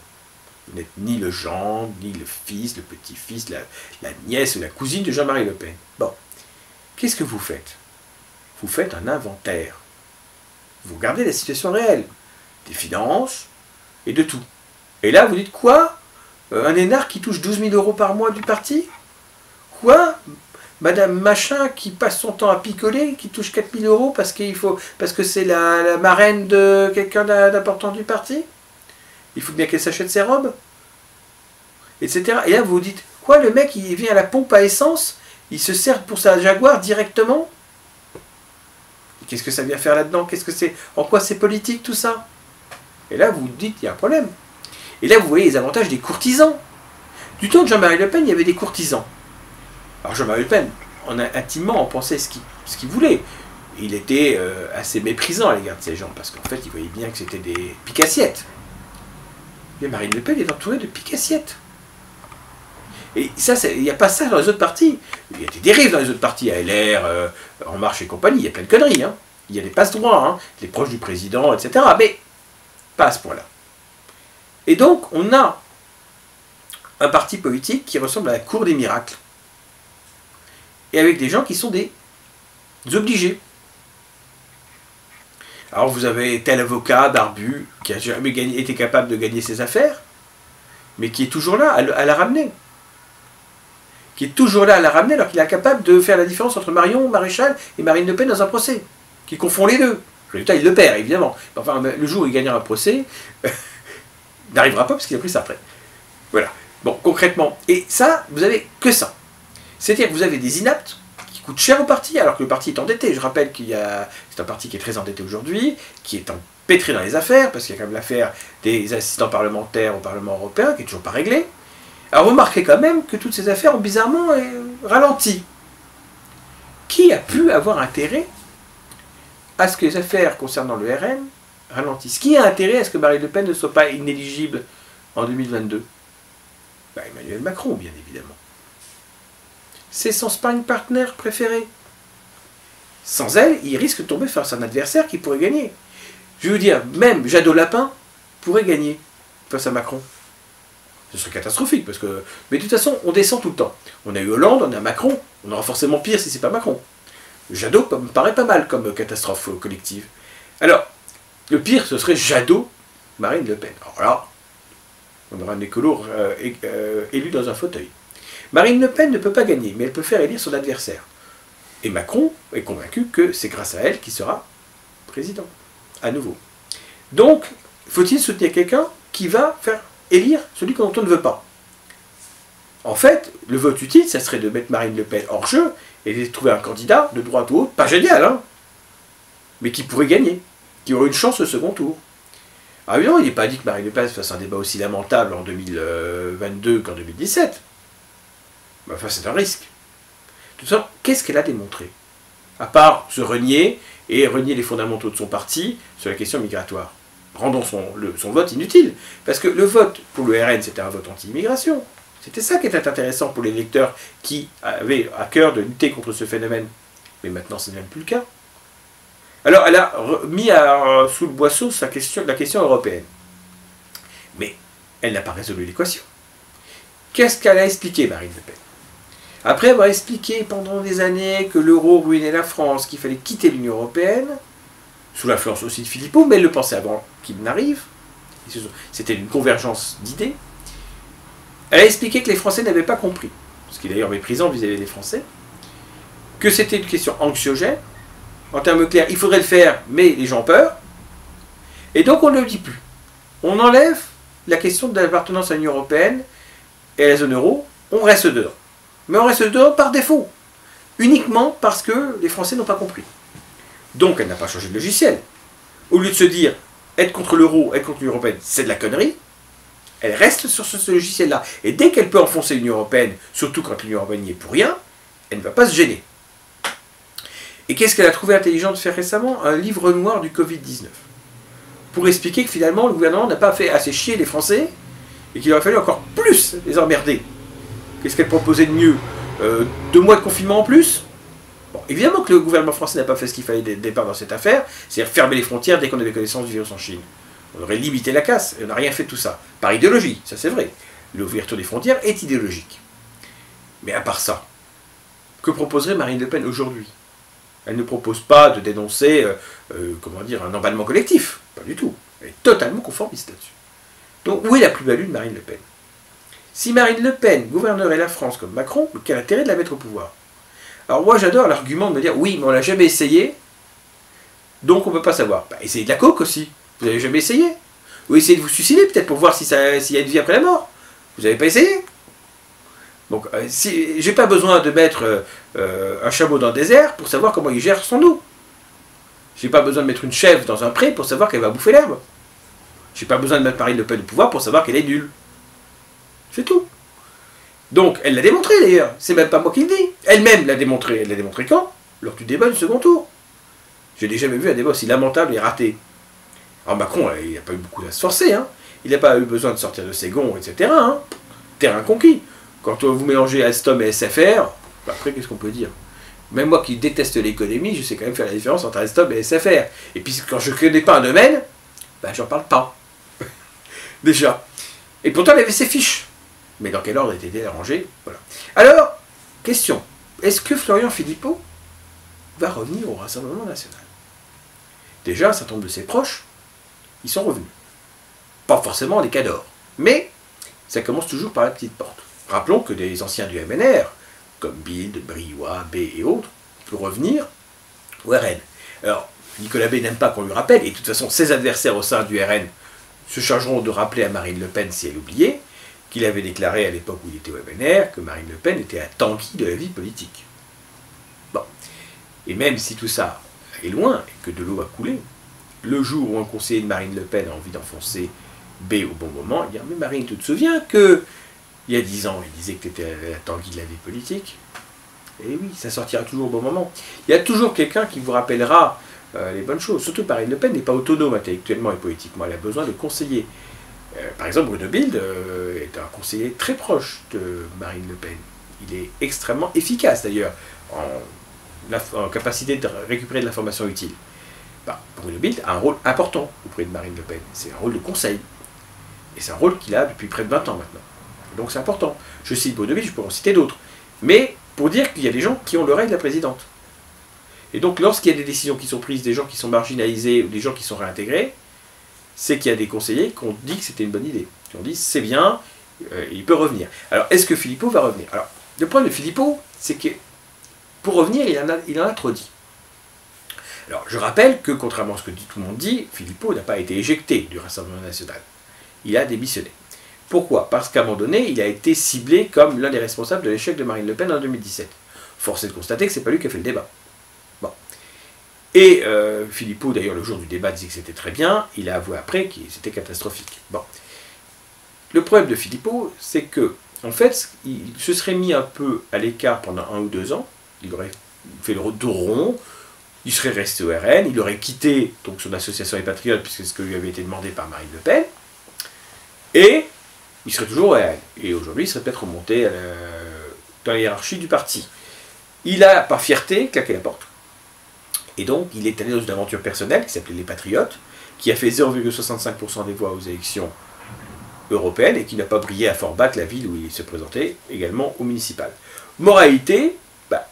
Vous n'êtes ni le gendre, ni le fils, le petit-fils, la nièce ou la cousine de Jean-Marie Le Pen. Bon. Qu'est-ce que vous faites? Vous faites un inventaire. Vous regardez la situation réelle, des finances et de tout. Et là, vous dites quoi? Un énarque qui touche 12 000 € par mois du parti? Quoi? Madame Machin qui passe son temps à picoler, qui touche 4 000 € parce que c'est la marraine de quelqu'un d'important du parti? Il faut bien qu'elle s'achète ses robes. etc. Et là, vous vous dites, quoi, le mec, il vient à la pompe à essence, il se sert pour sa Jaguar directement? Qu'est-ce que ça vient faire là-dedans? Qu'est-ce que c'est? En quoi c'est politique, tout ça? Et là, vous vous dites, il y a un problème. Et là, vous voyez les avantages des courtisans. Du temps de Jean-Marie Le Pen, il y avait des courtisans. Alors Jean-Marie Le Pen, intimement, on pensait ce qu'il voulait. Il était assez méprisant à l'égard de ces gens, parce qu'en fait, il voyait bien que c'était des pique-assiettes. Mais Marine Le Pen est entourée de pique-assiettes. Et ça, il n'y a pas ça dans les autres partis. Il y a des dérives dans les autres partis, à LR, En Marche et compagnie, il y a plein de conneries. Hein. Il y a des passe-droits, hein, les proches du président, etc. Mais pas à ce point-là. Et donc, on a un parti politique qui ressemble à la cour des miracles. Et avec des gens qui sont des obligés. Alors vous avez tel avocat barbu qui n'a jamais été capable de gagner ses affaires, mais qui est toujours là à la ramener. Qui est toujours là à la ramener alors qu'il est incapable de faire la différence entre Marion Maréchal et Marine Le Pen dans un procès. Qui confond les deux. Résultat, il le perd, évidemment. Enfin, le jour où il gagnera un procès, il n'arrivera pas parce qu'il a pris sa retraite. Voilà. Bon, concrètement. Et ça, vous avez que ça. C'est-à-dire que vous avez des inaptes qui coûtent cher au parti, alors que le parti est endetté. Je rappelle c'est un parti qui est très endetté aujourd'hui, qui est empêtré dans les affaires, parce qu'il y a quand même l'affaire des assistants parlementaires au Parlement européen, qui n'est toujours pas réglée. Alors remarquez quand même que toutes ces affaires ont bizarrement ralenti. Qui a pu avoir intérêt à ce que les affaires concernant le RN ralentissent? Qui a intérêt à ce que Marine Le Pen ne soit pas inéligible en 2022? Ben, Emmanuel Macron, bien évidemment. C'est son sparring partner préféré. Sans elle, il risque de tomber face à un adversaire qui pourrait gagner. Je veux dire, même Jadot Lapin pourrait gagner face à Macron. Ce serait catastrophique, parce que... Mais de toute façon, on descend tout le temps. On a eu Hollande, on a Macron, on aura forcément pire si c'est pas Macron. Jadot me paraît pas mal comme catastrophe collective. Alors, le pire, ce serait Jadot, Marine Le Pen. Alors là, on aura un écolo élu dans un fauteuil. Marine Le Pen ne peut pas gagner, mais elle peut faire élire son adversaire. Et Macron est convaincu que c'est grâce à elle qu'il sera président, à nouveau. Donc, faut-il soutenir quelqu'un qui va faire élire celui dont on ne veut pas? En fait, le vote utile, ça serait de mettre Marine Le Pen hors jeu et de trouver un candidat de droite ou autre, pas génial, hein, mais qui pourrait gagner, qui aurait une chance au second tour. Ah non, il n'est pas dit que Marine Le Pen fasse un débat aussi lamentable en 2022 qu'en 2017. Mais enfin, c'est un risque. De toute façon, qu'est-ce qu'elle a démontré? À part se renier et renier les fondamentaux de son parti sur la question migratoire. Rendons son vote inutile. Parce que le vote pour le RN, c'était un vote anti-immigration. C'était ça qui était intéressant pour les électeurs qui avaient à cœur de lutter contre ce phénomène. Mais maintenant, ce n'est même plus le cas. Alors, elle a mis sous le boisseau la question européenne. Mais elle n'a pas résolu l'équation. Qu'est-ce qu'elle a expliqué, Marine Le Pen? Après avoir expliqué pendant des années que l'euro ruinait la France, qu'il fallait quitter l'Union européenne, sous l'influence aussi de Philippot, mais elle le pensait avant qu'il n'arrive, c'était une convergence d'idées, elle a expliqué que les Français n'avaient pas compris, ce qui est d'ailleurs méprisant vis-à-vis des Français, que c'était une question anxiogène, en termes clairs, il faudrait le faire, mais les gens ont peur, et donc on ne le dit plus. On enlève la question de l'appartenance à l'Union européenne et à la zone euro, on reste dedans. Mais on reste dedans par défaut, uniquement parce que les Français n'ont pas compris. Donc elle n'a pas changé de logiciel. Au lieu de se dire, être contre l'euro, être contre l'Union européenne, c'est de la connerie, elle reste sur ce logiciel-là. Et dès qu'elle peut enfoncer l'Union européenne, surtout quand l'Union européenne n'y est pour rien, elle ne va pas se gêner. Et qu'est-ce qu'elle a trouvé intelligent de faire récemment? Un livre noir du Covid-19. Pour expliquer que finalement, le gouvernement n'a pas fait assez chier les Français, et qu'il aurait fallu encore plus les emmerder. Qu'est-ce qu'elle proposait de mieux? 2 mois de confinement en plus? Bon, évidemment que le gouvernement français n'a pas fait ce qu'il fallait dès le départ dans cette affaire, c'est-à-dire fermer les frontières dès qu'on avait connaissance du virus en Chine. On aurait limité la casse, et on n'a rien fait de tout ça. Par idéologie, ça c'est vrai. L'ouverture des frontières est idéologique. Mais à part ça, que proposerait Marine Le Pen aujourd'hui? Elle ne propose pas de dénoncer, comment dire, un emballement collectif. Pas du tout. Elle est totalement conformiste là-dessus. Donc où est la plus-value de Marine Le Pen? Si Marine Le Pen gouvernerait la France comme Macron, quel intérêt de la mettre au pouvoir? Alors moi j'adore l'argument de me dire, oui, mais on l'a jamais essayé, donc on ne peut pas savoir. Bah, essayez de la coke aussi. Vous n'avez jamais essayé? Ou essayez de vous suicider peut-être pour voir s'il y a une vie après la mort. Vous n'avez pas essayé? Donc, si, j'ai pas besoin de mettre un chameau dans le désert pour savoir comment il gère son eau. J'ai pas besoin de mettre une chèvre dans un pré pour savoir qu'elle va bouffer l'herbe. J'ai pas besoin de mettre Marine Le Pen au pouvoir pour savoir qu'elle est nulle. C'est tout. Donc, elle l'a démontré d'ailleurs. C'est même pas moi qui le dis. Elle-même l'a démontré. Elle l'a démontré quand? Lors du débat du second tour. Je n'ai jamais vu un débat aussi lamentable et raté. Alors Macron, il n'a pas eu beaucoup à se forcer. Hein. Il n'a pas eu besoin de sortir de ses gonds, etc. Hein. Terrain conquis. Quand vous mélangez Alstom et SFR, après, qu'est-ce qu'on peut dire? Même moi qui déteste l'économie, je sais quand même faire la différence entre Alstom et SFR. Et puis, quand je ne connais pas un domaine, ben, j'en parle pas. Déjà. Et pourtant, il avait ses fiches. Mais dans quel ordre était-il arrangé? Voilà. Alors, question. Est-ce que Florian Philippot va revenir au Rassemblement national? Déjà, un certain nombre de ses proches, ils sont revenus. Pas forcément des cadors. Mais, ça commence toujours par la petite porte. Rappelons que des anciens du MNR, comme Bild, Briouat, B et autres, peuvent revenir au RN. Alors, Nicolas B n'aime pas qu'on lui rappelle, et de toute façon, ses adversaires au sein du RN se chargeront de rappeler à Marine Le Pen, si elle oubliait, qu'il avait déclaré à l'époque où il était au MNR que Marine Le Pen était un Tanguy de la vie politique. Bon. Et même si tout ça est loin, et que de l'eau a coulé, le jour où un conseiller de Marine Le Pen a envie d'enfoncer B au bon moment, il dit « Mais Marine, tu te souviens que il y a 10 ans, il disait que tu étais la Tanguy de la vie politique ?» Et oui, ça sortira toujours au bon moment. Il y a toujours quelqu'un qui vous rappellera les bonnes choses. Surtout Marine Le Pen n'est pas autonome intellectuellement et politiquement. Elle a besoin de conseillers. Par exemple, Bruno Bild est un conseiller très proche de Marine Le Pen. Il est extrêmement efficace d'ailleurs en capacité de récupérer de l'information utile. Bruno Bild a un rôle important auprès de Marine Le Pen. C'est un rôle de conseil. Et c'est un rôle qu'il a depuis près de 20 ans maintenant. Donc c'est important. Je cite Bruno Bild, je peux en citer d'autres. Mais pour dire qu'il y a des gens qui ont l'oreille de la présidente. Et donc lorsqu'il y a des décisions qui sont prises, des gens qui sont marginalisés ou des gens qui sont réintégrés, c'est qu'il y a des conseillers qui ont dit que c'était une bonne idée. Qui ont dit c'est bien, il peut revenir. Alors est-ce que Philippot va revenir? Alors le problème de Philippot, c'est que pour revenir, il en a trop dit. Alors je rappelle que contrairement à ce que tout le monde dit, Philippot n'a pas été éjecté du Rassemblement national. Il a démissionné. Pourquoi? Parce qu'à un moment donné, il a été ciblé comme l'un des responsables de l'échec de Marine Le Pen en 2017. Force est de constater que ce n'est pas lui qui a fait le débat. Bon. Et Philippot, d'ailleurs, le jour du débat, disait que c'était très bien. Il a avoué après que c'était catastrophique. Bon. Le problème de Philippot, c'est que, en fait, il se serait mis un peu à l'écart pendant 1 ou 2 ans. Il aurait fait le retour rond. Il serait resté au RN. Il aurait quitté donc, son association Les Patriotes, puisque c'est ce que lui avait été demandé par Marine Le Pen. Et il serait toujours au RN. Et aujourd'hui, il serait peut-être remonté dans la hiérarchie du parti. Il a, par fierté, claqué la porte. Et donc, il est allé dans une aventure personnelle qui s'appelait Les Patriotes, qui a fait 0,65% des voix aux élections européennes et qui n'a pas brillé à Forbach, la ville où il se présentait, également au municipal. Moralité,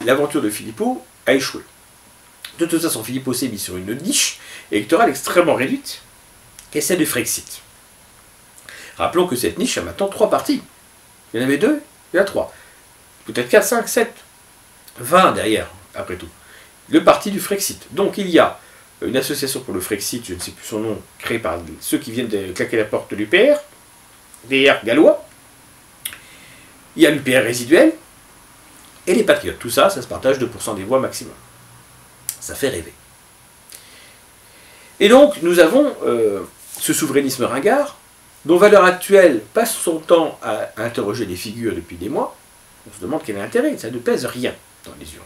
l'aventure de Philippot a échoué. De toute façon, Philippot s'est mis sur une niche électorale extrêmement réduite, qui est celle du Frexit. Rappelons que cette niche a maintenant 3 partis. Il y en avait 2, il y en a 3. Peut-être 4, 5, 7, 20 derrière, après tout. Le parti du Frexit. Donc il y a une association pour le Frexit, je ne sais plus son nom, créée par ceux qui viennent de claquer la porte de l'UPR, DR gallois. Il y a l'UPR résiduel, et les Patriotes. Tout ça, ça se partage 2% des voix maximum. Ça fait rêver. Et donc, nous avons ce souverainisme ringard, dont valeur actuelle passe son temps à interroger des figures depuis des mois. On se demande quel est l'intérêt, ça ne pèse rien dans les urnes.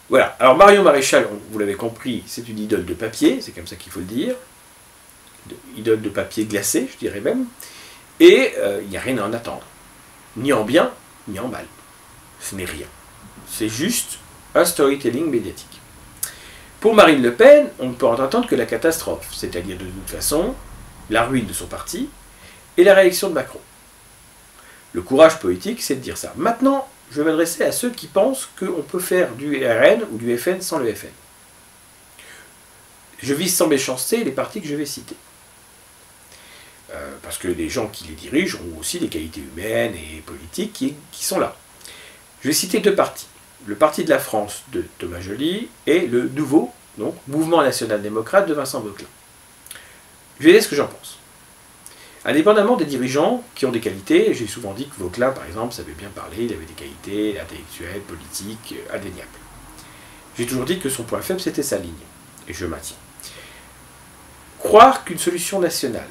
Voilà, alors Marion Maréchal, vous l'avez compris, c'est une idole de papier, c'est comme ça qu'il faut le dire. Idole de papier glacé, je dirais même. Et il n'y a rien à en attendre. Ni en bien, ni en mal. Ce n'est rien. C'est juste un storytelling médiatique. Pour Marine Le Pen, on ne peut en attendre que la catastrophe, c'est-à-dire de toute façon, la ruine de son parti et la réélection de Macron. Le courage politique, c'est de dire ça. Maintenant, je vais m'adresser à ceux qui pensent qu'on peut faire du RN ou du FN sans le FN. Je vise sans méchanceté les partis que je vais citer. Parce que les gens qui les dirigent ont aussi des qualités humaines et politiques qui sont là. Je vais citer 2 partis. Le Parti de la France de Thomas Joly et le nouveau donc, Mouvement national démocrate de Vincent Beuquelin. Je vais dire ce que j'en pense. Indépendamment des dirigeants qui ont des qualités, j'ai souvent dit que Vauquelin, par exemple, savait bien parler, il avait des qualités intellectuelles, politiques, indéniables. J'ai toujours dit que son point faible, c'était sa ligne, et je maintiens. Croire qu'une solution nationale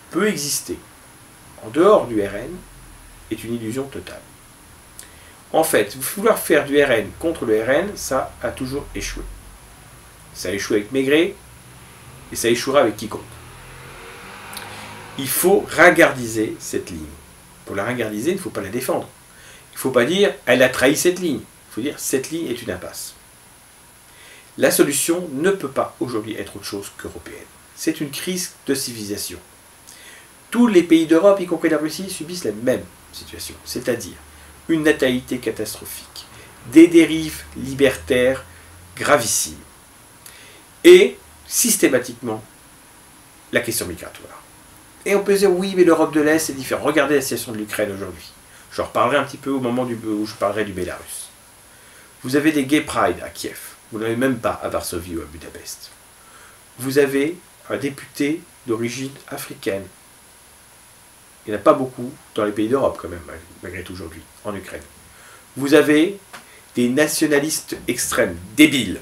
peut exister en dehors du RN est une illusion totale. En fait, vouloir faire du RN contre le RN, ça a toujours échoué. Ça a échoué avec Maigret, et ça échouera avec quiconque. Il faut ringardiser cette ligne. Pour la ringardiser, il ne faut pas la défendre. Il ne faut pas dire « elle a trahi cette ligne ». Il faut dire « cette ligne est une impasse ». La solution ne peut pas aujourd'hui être autre chose qu'européenne. C'est une crise de civilisation. Tous les pays d'Europe, y compris la Russie, subissent la même situation, c'est-à-dire une natalité catastrophique, des dérives libertaires gravissimes et systématiquement la question migratoire. Et on peut dire oui, mais l'Europe de l'Est c'est différent. Regardez la situation de l'Ukraine aujourd'hui. J'en reparlerai un petit peu au moment où je parlerai du Bélarus. Vous avez des gay pride à Kiev. Vous n'en avez même pas à Varsovie ou à Budapest. Vous avez un député d'origine africaine. Il n'y en a pas beaucoup dans les pays d'Europe quand même, malgré tout aujourd'hui, en Ukraine. Vous avez des nationalistes extrêmes, débiles,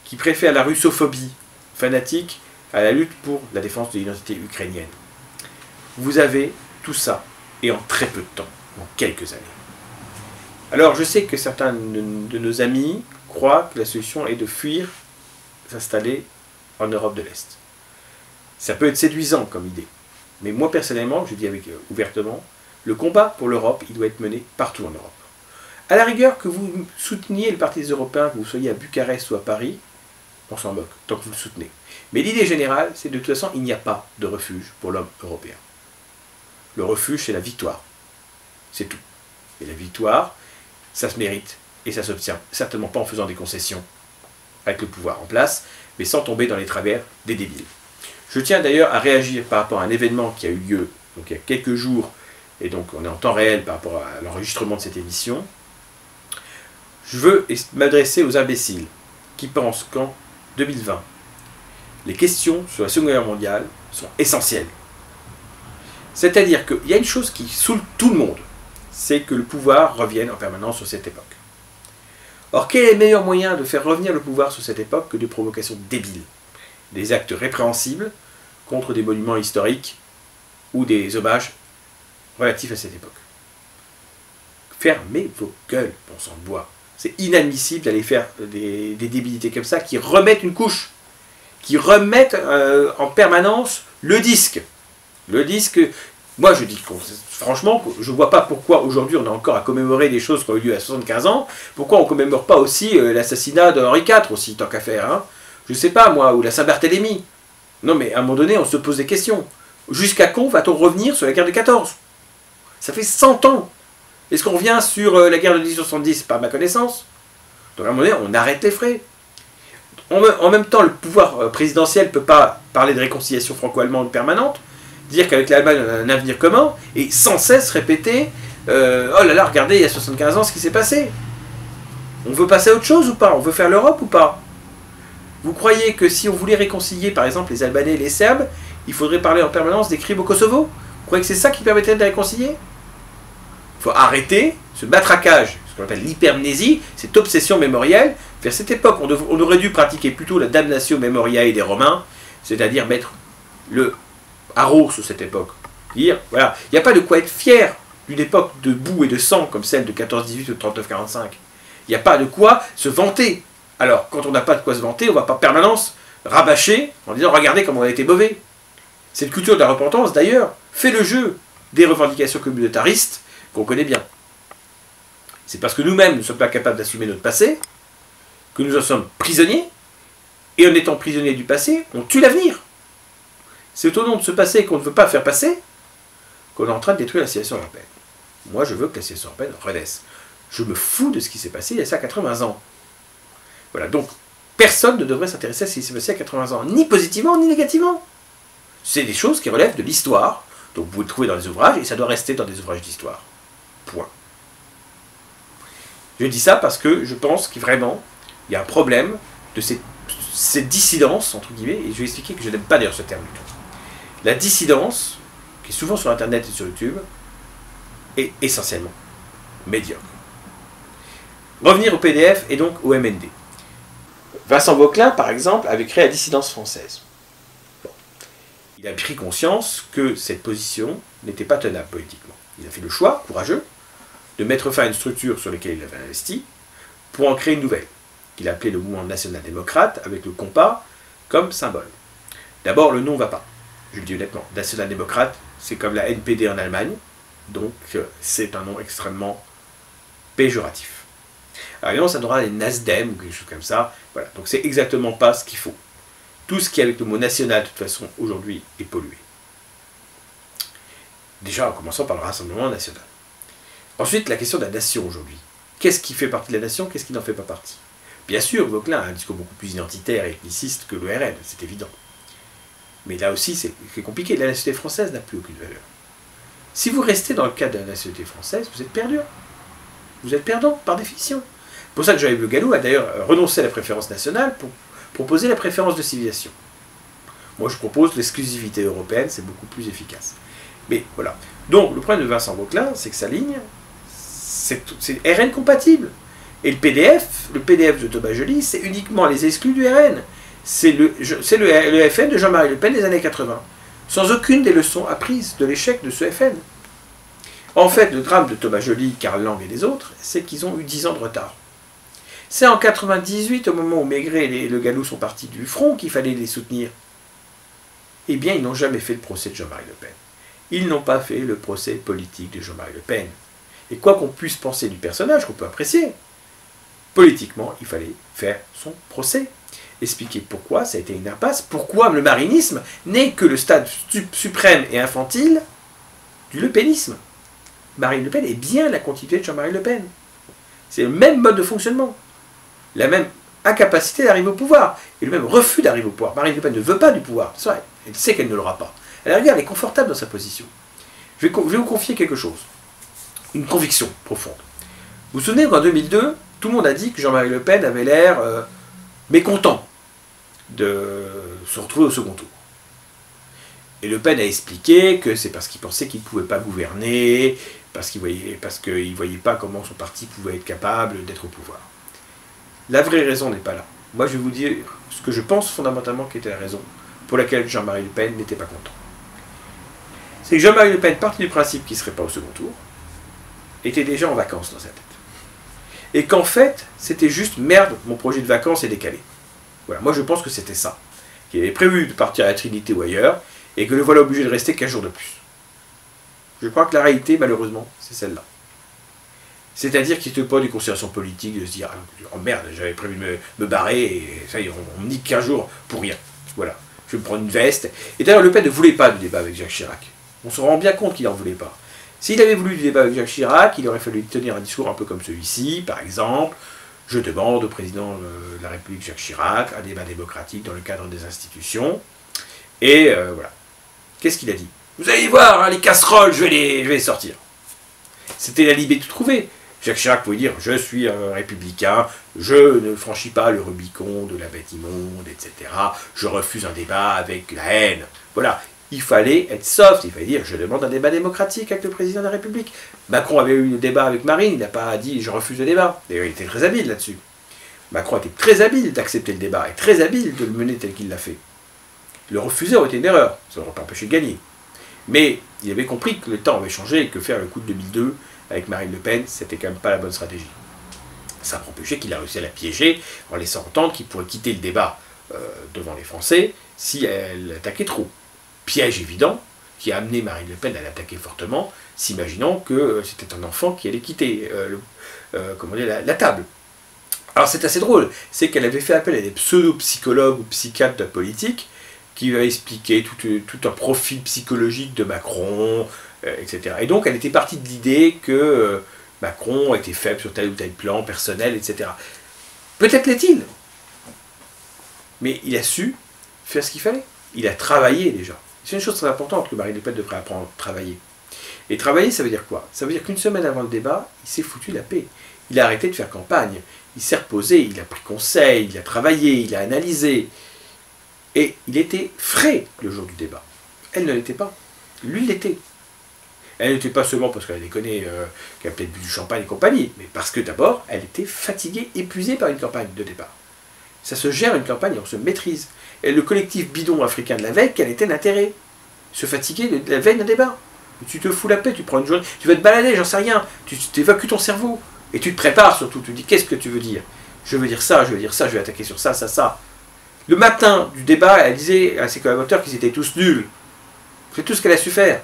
qui préfèrent la russophobie fanatique à la lutte pour la défense de l'identité ukrainienne. Vous avez tout ça, et en très peu de temps, en quelques années. Alors je sais que certains de nos amis croient que la solution est de fuir, s'installer en Europe de l'Est. Ça peut être séduisant comme idée. Mais moi personnellement, je dis ouvertement, le combat pour l'Europe, il doit être mené partout en Europe. À la rigueur, que vous souteniez le Parti des Européens, que vous soyez à Bucarest ou à Paris, on s'en moque, tant que vous le soutenez. Mais l'idée générale, c'est de toute façon, il n'y a pas de refuge pour l'homme européen. Le refuge, c'est la victoire. C'est tout. Et la victoire, ça se mérite et ça s'obtient. Certainement pas en faisant des concessions avec le pouvoir en place, mais sans tomber dans les travers des débiles. Je tiens d'ailleurs à réagir par rapport à un événement qui a eu lieu donc il y a quelques jours, et donc on est en temps réel par rapport à l'enregistrement de cette émission. Je veux m'adresser aux imbéciles qui pensent qu'en 2020, les questions sur la Seconde Guerre mondiale sont essentielles. C'est-à-dire qu'il y a une chose qui saoule tout le monde, c'est que le pouvoir revienne en permanence sur cette époque. Or, quel est le meilleur moyen de faire revenir le pouvoir sur cette époque que des provocations débiles, des actes répréhensibles contre des monuments historiques ou des hommages relatifs à cette époque? Fermez vos gueules, bon sang de bois. C'est inadmissible d'aller faire des débilités comme ça qui remettent une couche, qui remettent en permanence le disque. Le disque, moi je dis franchement, je ne vois pas pourquoi aujourd'hui on a encore à commémorer des choses qui ont eu lieu à 75 ans, pourquoi on ne commémore pas aussi l'assassinat d'Henri IV aussi, tant qu'à faire, hein. Je ne sais pas moi, ou la Saint-Barthélemy. Non mais à un moment donné on se pose des questions. Jusqu'à quand va-t-on revenir sur la guerre de 14? Ça fait 100 ans. Est-ce qu'on revient sur la guerre de 1870? Pas à ma connaissance. Donc à un moment donné on arrête les frais. En même temps le pouvoir présidentiel ne peut pas parler de réconciliation franco-allemande permanente, dire qu'avec l'Allemagne on a un avenir commun, et sans cesse répéter oh là là, regardez, il y a 75 ans ce qui s'est passé. On veut passer à autre chose ou pas? On veut faire l'Europe ou pas? Vous croyez que si on voulait réconcilier par exemple les Albanais et les Serbes, il faudrait parler en permanence des crimes au Kosovo? Vous croyez que c'est ça qui permettrait de les réconcilier? Il faut arrêter ce matraquage, ce qu'on appelle l'hypermnésie, cette obsession mémorielle. Vers cette époque, on aurait dû pratiquer plutôt la damnatio memoriae des Romains, c'est-à-dire mettre le haro sur cette époque. Dire, voilà, il n'y a pas de quoi être fier d'une époque de boue et de sang comme celle de 14-18 ou 39-45. Il n'y a pas de quoi se vanter. Alors, quand on n'a pas de quoi se vanter, on ne va pas en permanence rabâcher en disant « Regardez comment on a été mauvais ». Cette culture de la repentance, d'ailleurs, fait le jeu des revendications communautaristes qu'on connaît bien. C'est parce que nous-mêmes ne sommes pas capables d'assumer notre passé, que nous en sommes prisonniers, et en étant prisonniers du passé, on tue l'avenir. C'est au nom de ce passé qu'on ne veut pas faire passer qu'on est en train de détruire la civilisation européenne. Moi, je veux que la civilisation européenne renaisse. Je me fous de ce qui s'est passé il y a ça 80 ans. Voilà, donc personne ne devrait s'intéresser à ce qui s'est passé il y a 80 ans, ni positivement ni négativement. C'est des choses qui relèvent de l'histoire, donc vous pouvez le trouver dans les ouvrages, et ça doit rester dans des ouvrages d'histoire. Point. Je dis ça parce que je pense qu'il vraiment, il y a un problème de cette dissidence, entre guillemets, et je vais expliquer que je n'aime pas d'ailleurs ce terme du tout. La dissidence qui est souvent sur Internet et sur YouTube, est essentiellement médiocre. Revenir au PDF et donc au MND. Vincent Vauquelin, par exemple, avait créé la dissidence française. Bon. Il a pris conscience que cette position n'était pas tenable politiquement. Il a fait le choix, courageux, de mettre fin à une structure sur laquelle il avait investi, pour en créer une nouvelle, qu'il a appelée le mouvement national-démocrate, avec le compas comme symbole. D'abord, le nom ne va pas. Je le dis honnêtement, national-démocrate, c'est comme la NPD en Allemagne, donc c'est un nom extrêmement péjoratif. Alors évidemment, ça donnera les NASDEM ou quelque chose comme ça. Voilà. Donc c'est exactement pas ce qu'il faut. Tout ce qui est avec le mot national, de toute façon, aujourd'hui, est pollué. Déjà, en commençant par le Rassemblement national. Ensuite, la question de la nation aujourd'hui. Qu'est-ce qui fait partie de la nation, qu'est-ce qui n'en fait pas partie? Bien sûr, Vauquelin a un discours beaucoup plus identitaire et ethniciste que le RN, c'est évident. Mais là aussi, c'est compliqué. La nationalité française n'a plus aucune valeur. Si vous restez dans le cadre de la nationalité française, vous êtes perdu. Vous êtes perdant, par définition. C'est pour ça que Jean-Yves Le Gallou a d'ailleurs renoncé à la préférence nationale pour proposer la préférence de civilisation. Moi, je propose l'exclusivité européenne, c'est beaucoup plus efficace. Mais voilà. Donc, le problème de Vincent Vauquelin, c'est que sa ligne, c'est RN compatible. Et le PDF de Thomas Joly, c'est uniquement les exclus du RN. C'est le FN de Jean-Marie Le Pen des années 80. Sans aucune des leçons apprises de l'échec de ce FN. En fait, le drame de Thomas Joly, Karl Lang et les autres, c'est qu'ils ont eu 10 ans de retard. C'est en 98, au moment où Maigret et Le Gallou sont partis du front, qu'il fallait les soutenir. Eh bien, ils n'ont jamais fait le procès de Jean-Marie Le Pen. Ils n'ont pas fait le procès politique de Jean-Marie Le Pen. Et quoi qu'on puisse penser du personnage, qu'on peut apprécier, politiquement, il fallait faire son procès. Expliquer pourquoi ça a été une impasse, pourquoi le marinisme n'est que le stade suprême et infantile du lepénisme. Marine Le Pen est bien la continuité de Jean-Marie Le Pen. C'est le même mode de fonctionnement, la même incapacité d'arriver au pouvoir, et le même refus d'arriver au pouvoir. Marine Le Pen ne veut pas du pouvoir, c'est vrai, elle sait qu'elle ne l'aura pas. À la rigueur, elle est confortable dans sa position. Je vais vous confier quelque chose, une conviction profonde. Vous vous souvenez qu'en 2002, tout le monde a dit que Jean-Marie Le Pen avait l'air mécontent de se retrouver au second tour. Et Le Pen a expliqué que c'est parce qu'il pensait qu'il ne pouvait pas gouverner, parce qu'il ne voyait pas comment son parti pouvait être capable d'être au pouvoir. La vraie raison n'est pas là. Moi, je vais vous dire ce que je pense fondamentalement qui était la raison pour laquelle Jean-Marie Le Pen n'était pas content. C'est que Jean-Marie Le Pen, parti du principe qu'il ne serait pas au second tour, était déjà en vacances dans sa tête. Et qu'en fait, c'était juste, merde, mon projet de vacances est décalé. Voilà, moi je pense que c'était ça. Qu'il avait prévu de partir à la Trinité ou ailleurs, et que le voilà obligé de rester 15 jours de plus. Je crois que la réalité, malheureusement, c'est celle-là. C'est-à-dire qu'il n'était pas des considérations politiques de se dire « Oh merde, j'avais prévu de me barrer, et ça y est, on me nique 15 jours pour rien. Voilà, je vais me prendre une veste. » Et d'ailleurs, Le Pen ne voulait pas du débat avec Jacques Chirac. On se rend bien compte qu'il n'en voulait pas. S'il avait voulu du débat avec Jacques Chirac, il aurait fallu tenir un discours un peu comme celui-ci, par exemple. Je demande au président de la République Jacques Chirac un débat démocratique dans le cadre des institutions. Et voilà. Qu'est-ce qu'il a dit? Vous allez voir, hein, les casseroles, je vais les sortir. C'était la liberté trouvée. Jacques Chirac pouvait dire, je suis un républicain, je ne franchis pas le Rubicon de la bête immonde, etc. Je refuse un débat avec la haine. Voilà. Il fallait être soft, il fallait dire, je demande un débat démocratique avec le président de la République. Macron avait eu un débat avec Marine, il n'a pas dit, je refuse le débat. D'ailleurs, il était très habile là-dessus. Macron était très habile d'accepter le débat, et très habile de le mener tel qu'il l'a fait. Le refuser aurait été une erreur, ça n'aurait pas empêché de gagner. Mais il avait compris que le temps avait changé et que faire le coup de 2002 avec Marine Le Pen, c'était quand même pas la bonne stratégie. Ça n'a empêché qu'il a réussi à la piéger en laissant entendre qu'il pourrait quitter le débat devant les Français si elle attaquait trop. Piège évident qui a amené Marine Le Pen à l'attaquer fortement, s'imaginant que c'était un enfant qui allait quitter la table. Alors c'est assez drôle, c'est qu'elle avait fait appel à des pseudo-psychologues ou psychiatres de politique qui lui avaient expliqué tout un profil psychologique de Macron, etc. Et donc elle était partie de l'idée que Macron était faible sur tel ou tel plan personnel, etc. Peut-être l'est-il, mais il a su faire ce qu'il fallait. Il a travaillé déjà. C'est une chose très importante que Marine Le Pen devrait apprendre à travailler. Et travailler, ça veut dire quoi? Ça veut dire qu'une semaine avant le débat, il s'est foutu la paix. Il a arrêté de faire campagne. Il s'est reposé, il a pris conseil, il a travaillé, il a analysé. Et il était frais le jour du débat. Elle ne l'était pas. Lui l'était. Elle n'était pas seulement parce qu'elle déconnait, qu'elle a peut-être bu du champagne et compagnie, mais parce que d'abord, elle était fatiguée, épuisée par une campagne de départ. Ça se gère une campagne, on se maîtrise. Et le collectif bidon africain de la veille, quel était l'intérêt? Se fatiguer de la veille d'un débat. Tu te fous la paix, tu prends une journée, tu vas te balader, j'en sais rien, tu évacues ton cerveau. Et tu te prépares surtout, tu te dis qu'est-ce que tu veux dire? Je veux dire ça, je veux dire ça, je vais attaquer sur ça, ça, ça. Le matin du débat, elle disait à ses collaborateurs qu'ils étaient tous nuls. C'est tout ce qu'elle a su faire.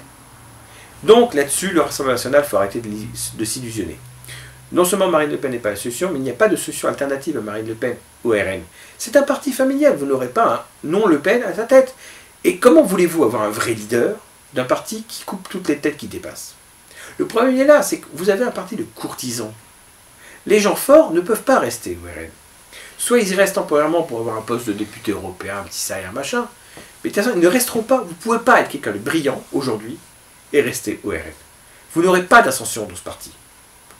Donc là-dessus, le Rassemblement national, il faut arrêter de s'illusionner. Non seulement Marine Le Pen n'est pas la solution, mais il n'y a pas de solution alternative à Marine Le Pen au RN. C'est un parti familial, vous n'aurez pas un non Le Pen à sa tête. Et comment voulez-vous avoir un vrai leader d'un parti qui coupe toutes les têtes qui dépassent? Le problème est là, c'est que vous avez un parti de courtisans. Les gens forts ne peuvent pas rester au RN. Soit ils y restent temporairement pour avoir un poste de député européen, un petit salaire, machin, mais de toute façon, ils ne resteront pas. Vous ne pouvez pas être quelqu'un de brillant aujourd'hui et rester au RN. Vous n'aurez pas d'ascension dans ce parti.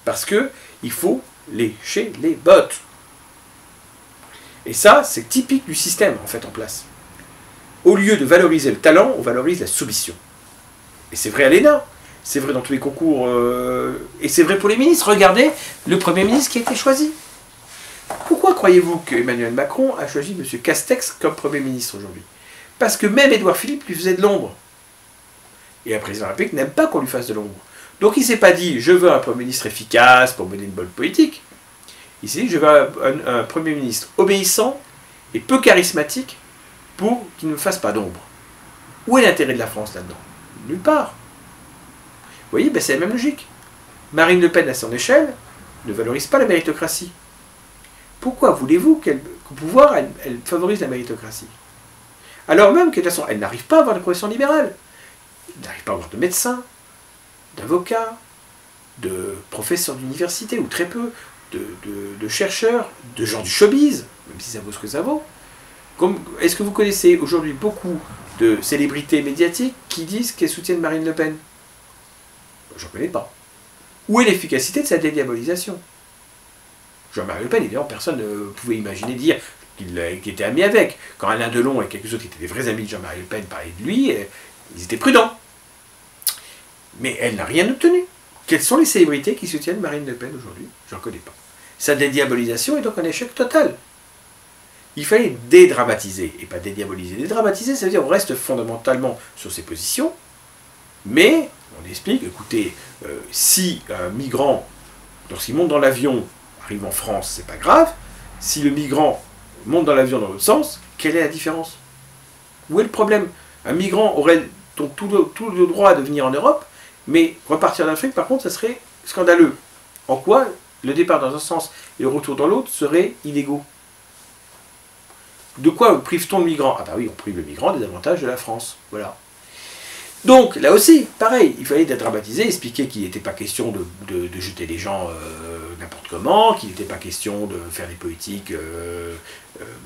Parce qu'il faut lécher les bottes. Et ça, c'est typique du système en fait en place. Au lieu de valoriser le talent, on valorise la soumission. Et c'est vrai à l'ENA, c'est vrai dans tous les concours, et c'est vrai pour les ministres. Regardez le Premier ministre qui a été choisi. Pourquoi croyez-vous qu'Emmanuel Macron a choisi M. Castex comme Premier ministre aujourd'hui? Parce que même Édouard Philippe lui faisait de l'ombre. Et un président de la République n'aime pas qu'on lui fasse de l'ombre. Donc il ne s'est pas dit, je veux un Premier ministre efficace pour mener une bonne politique. Il s'est dit, je veux un Premier ministre obéissant et peu charismatique pour qu'il ne me fasse pas d'ombre. Où est l'intérêt de la France là-dedans? Nulle part. Vous voyez, ben c'est la même logique. Marine Le Pen, à son échelle, ne valorise pas la méritocratie. Pourquoi voulez-vous qu'au pouvoir, elle favorise la méritocratie? Alors même que de toute façon, elle n'arrive pas à avoir de profession libérale. Elle n'arrive pas à avoir de médecins, d'avocats, de professeurs d'université, ou très peu, de chercheurs, de gens du showbiz, même si ça vaut ce que ça vaut. Est-ce que vous connaissez aujourd'hui beaucoup de célébrités médiatiques qui disent qu'elles soutiennent Marine Le Pen? J'en connais pas. Où est l'efficacité de sa dédiabolisation? Jean-Marie Le Pen, évidemment, personne ne pouvait imaginer dire qu'il était ami avec. Quand Alain Delon et quelques autres qui étaient des vrais amis de Jean-Marie Le Pen parlaient de lui, ils étaient prudents. Mais elle n'a rien obtenu. Quelles sont les célébrités qui soutiennent Marine Le Pen aujourd'hui? J'en connais pas. Sa dédiabolisation est donc un échec total. Il fallait dédramatiser, et pas dédiaboliser. Dédramatiser, ça veut dire qu'on reste fondamentalement sur ses positions, mais on explique, écoutez, si un migrant, lorsqu'il monte dans l'avion, arrive en France, c'est pas grave. Si le migrant monte dans l'avion dans l'autre sens, quelle est la différence? Où est le problème? Un migrant aurait donc tout le droit de venir en Europe, mais repartir d'Afrique, par contre, ça serait scandaleux. En quoi le départ dans un sens et le retour dans l'autre seraient illégaux? De quoi prive-t-on le migrant? Ah bah oui, on prive le migrant des avantages de la France. Voilà. Donc, là aussi, pareil, il fallait dédramatiser, expliquer qu'il n'était pas question de jeter les gens n'importe comment, qu'il n'était pas question de faire des politiques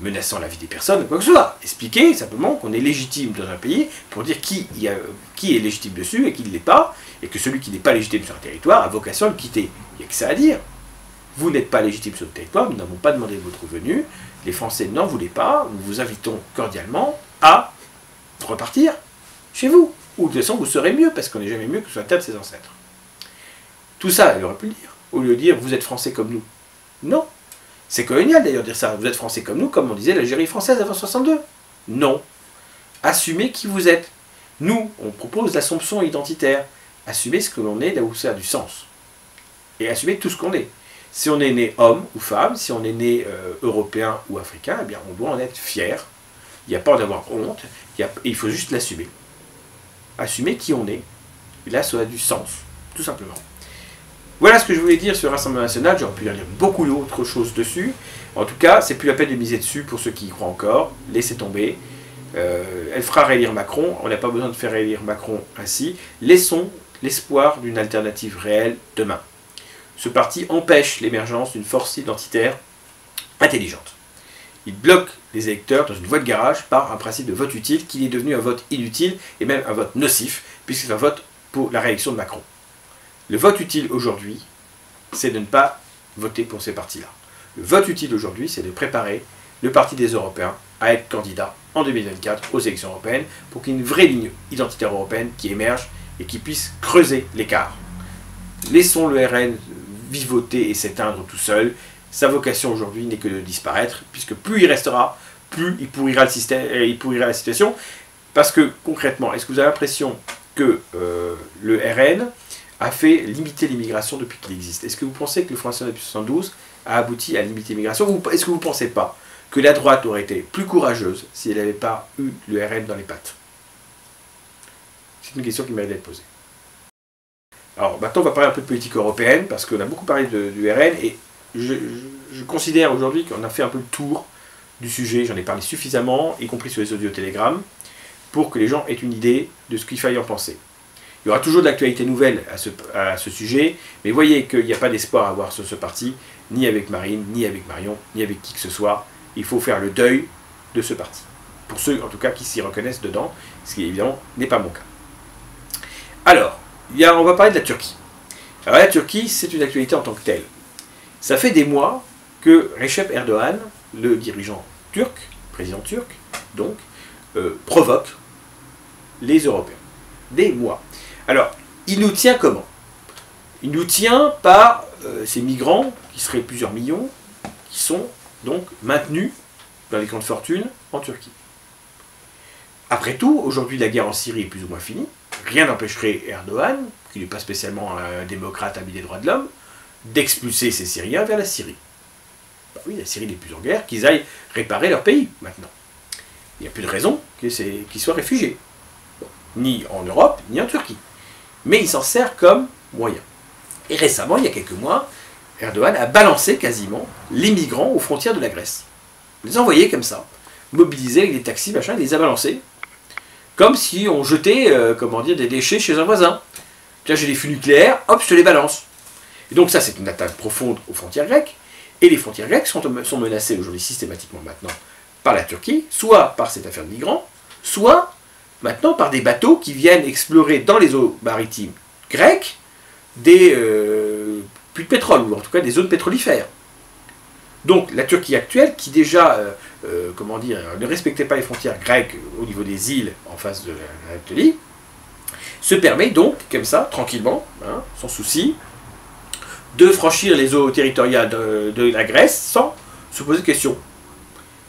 menaçant la vie des personnes, quoi que ce soit. Expliquer simplement qu'on est légitime dans un pays pour dire qui est légitime dessus et qui ne l'est pas, et que celui qui n'est pas légitime sur un territoire a vocation à le quitter. Il n'y a que ça à dire. Vous n'êtes pas légitime sur le territoire, nous n'avons pas demandé votre venue, les Français n'en voulaient pas, nous vous invitons cordialement à repartir chez vous. Ou de toute façon, vous serez mieux, parce qu'on n'est jamais mieux que sur la terre de ses ancêtres. Tout ça, elle aurait pu le dire. Au lieu de dire, vous êtes Français comme nous. Non. C'est colonial d'ailleurs de dire ça. Vous êtes Français comme nous, comme on disait l'Algérie française avant 62. Non. Assumez qui vous êtes. Nous, on propose l'assomption identitaire. Assumez ce que l'on est là où ça a du sens. Et assumez tout ce qu'on est. Si on est né homme ou femme, si on est né européen ou africain, eh bien on doit en être fier. Il n'y a pas à en avoir honte. Il faut juste l'assumer. Assumer qui on est. Et là, ça a du sens, tout simplement. Voilà ce que je voulais dire sur le Rassemblement national. J'aurais pu dire beaucoup d'autres choses dessus. En tout cas, c'est plus la peine de miser dessus pour ceux qui y croient encore. Laissez tomber. Elle fera réélire Macron. On n'a pas besoin de faire réélire Macron ainsi. Laissons l'espoir d'une alternative réelle demain. Ce parti empêche l'émergence d'une force identitaire intelligente. Il bloque les électeurs dans une voie de garage par un principe de vote utile qui est devenu un vote inutile et même un vote nocif, puisque c'est un vote pour la réélection de Macron. Le vote utile aujourd'hui, c'est de ne pas voter pour ces partis-là. Le vote utile aujourd'hui, c'est de préparer le Parti des Européens à être candidat en 2024 aux élections européennes pour qu'il y ait une vraie ligne identitaire européenne qui émerge et qui puisse creuser l'écart. Laissons le RN vivoter et s'éteindre tout seul. Sa vocation aujourd'hui n'est que de disparaître, puisque plus il restera, plus il pourrira le système, il pourrira la situation. Parce que concrètement, est-ce que vous avez l'impression que le RN a fait limiter l'immigration depuis qu'il existe? Est-ce que vous pensez que le Front National depuis 1972 a abouti à limiter l'immigration? Ou est-ce que vous ne pensez pas que la droite aurait été plus courageuse si elle n'avait pas eu le RN dans les pattes? C'est une question qui mérite d'être posée. Alors maintenant on va parler un peu de politique européenne, parce qu'on a beaucoup parlé du RN, et je considère aujourd'hui qu'on a fait un peu le tour du sujet, j'en ai parlé suffisamment, y compris sur les audios Telegram, pour que les gens aient une idée de ce qu'il faille en penser. Il y aura toujours de l'actualité nouvelle à ce sujet, mais voyez qu'il n'y a pas d'espoir à avoir sur ce parti, ni avec Marine, ni avec Marion, ni avec qui que ce soit. Il faut faire le deuil de ce parti. Pour ceux, en tout cas, qui s'y reconnaissent dedans, ce qui, évidemment, n'est pas mon cas. Alors, on va parler de la Turquie. Alors, la Turquie, c'est une actualité en tant que telle. Ça fait des mois que Recep Erdogan, le dirigeant turc, président turc, donc, provoque les Européens. Des mois. Alors, il nous tient comment? Il nous tient par ces migrants, qui seraient plusieurs millions, qui sont donc maintenus dans les camps de fortune en Turquie. Après tout, aujourd'hui la guerre en Syrie est plus ou moins finie. Rien n'empêcherait Erdogan, qui n'est pas spécialement un démocrate ami des droits de l'homme, d'expulser ces Syriens vers la Syrie. Ben oui, la Syrie n'est plus en guerre, qu'ils aillent réparer leur pays maintenant. Il n'y a plus de raison qu'ils soient réfugiés. Bon, ni en Europe, ni en Turquie. Mais il s'en sert comme moyen. Et récemment, il y a quelques mois, Erdogan a balancé quasiment les migrants aux frontières de la Grèce. Il les a envoyés comme ça, mobilisés avec des taxis, machin, il les a balancés. Comme si on jetait, des déchets chez un voisin. Là, j'ai des fûts nucléaires, hop, je te les balance. Et donc ça, c'est une attaque profonde aux frontières grecques. Et les frontières grecques sont menacées aujourd'hui systématiquement maintenant par la Turquie, soit par cette affaire de migrants, soit maintenant par des bateaux qui viennent explorer dans les eaux maritimes grecques des puits de pétrole, ou en tout cas des zones pétrolifères. Donc la Turquie actuelle, qui déjà ne respectait pas les frontières grecques au niveau des îles en face de l'Anatolie, se permet donc, comme ça, tranquillement, hein, sans souci, de franchir les eaux territoriales de la Grèce sans se poser de questions.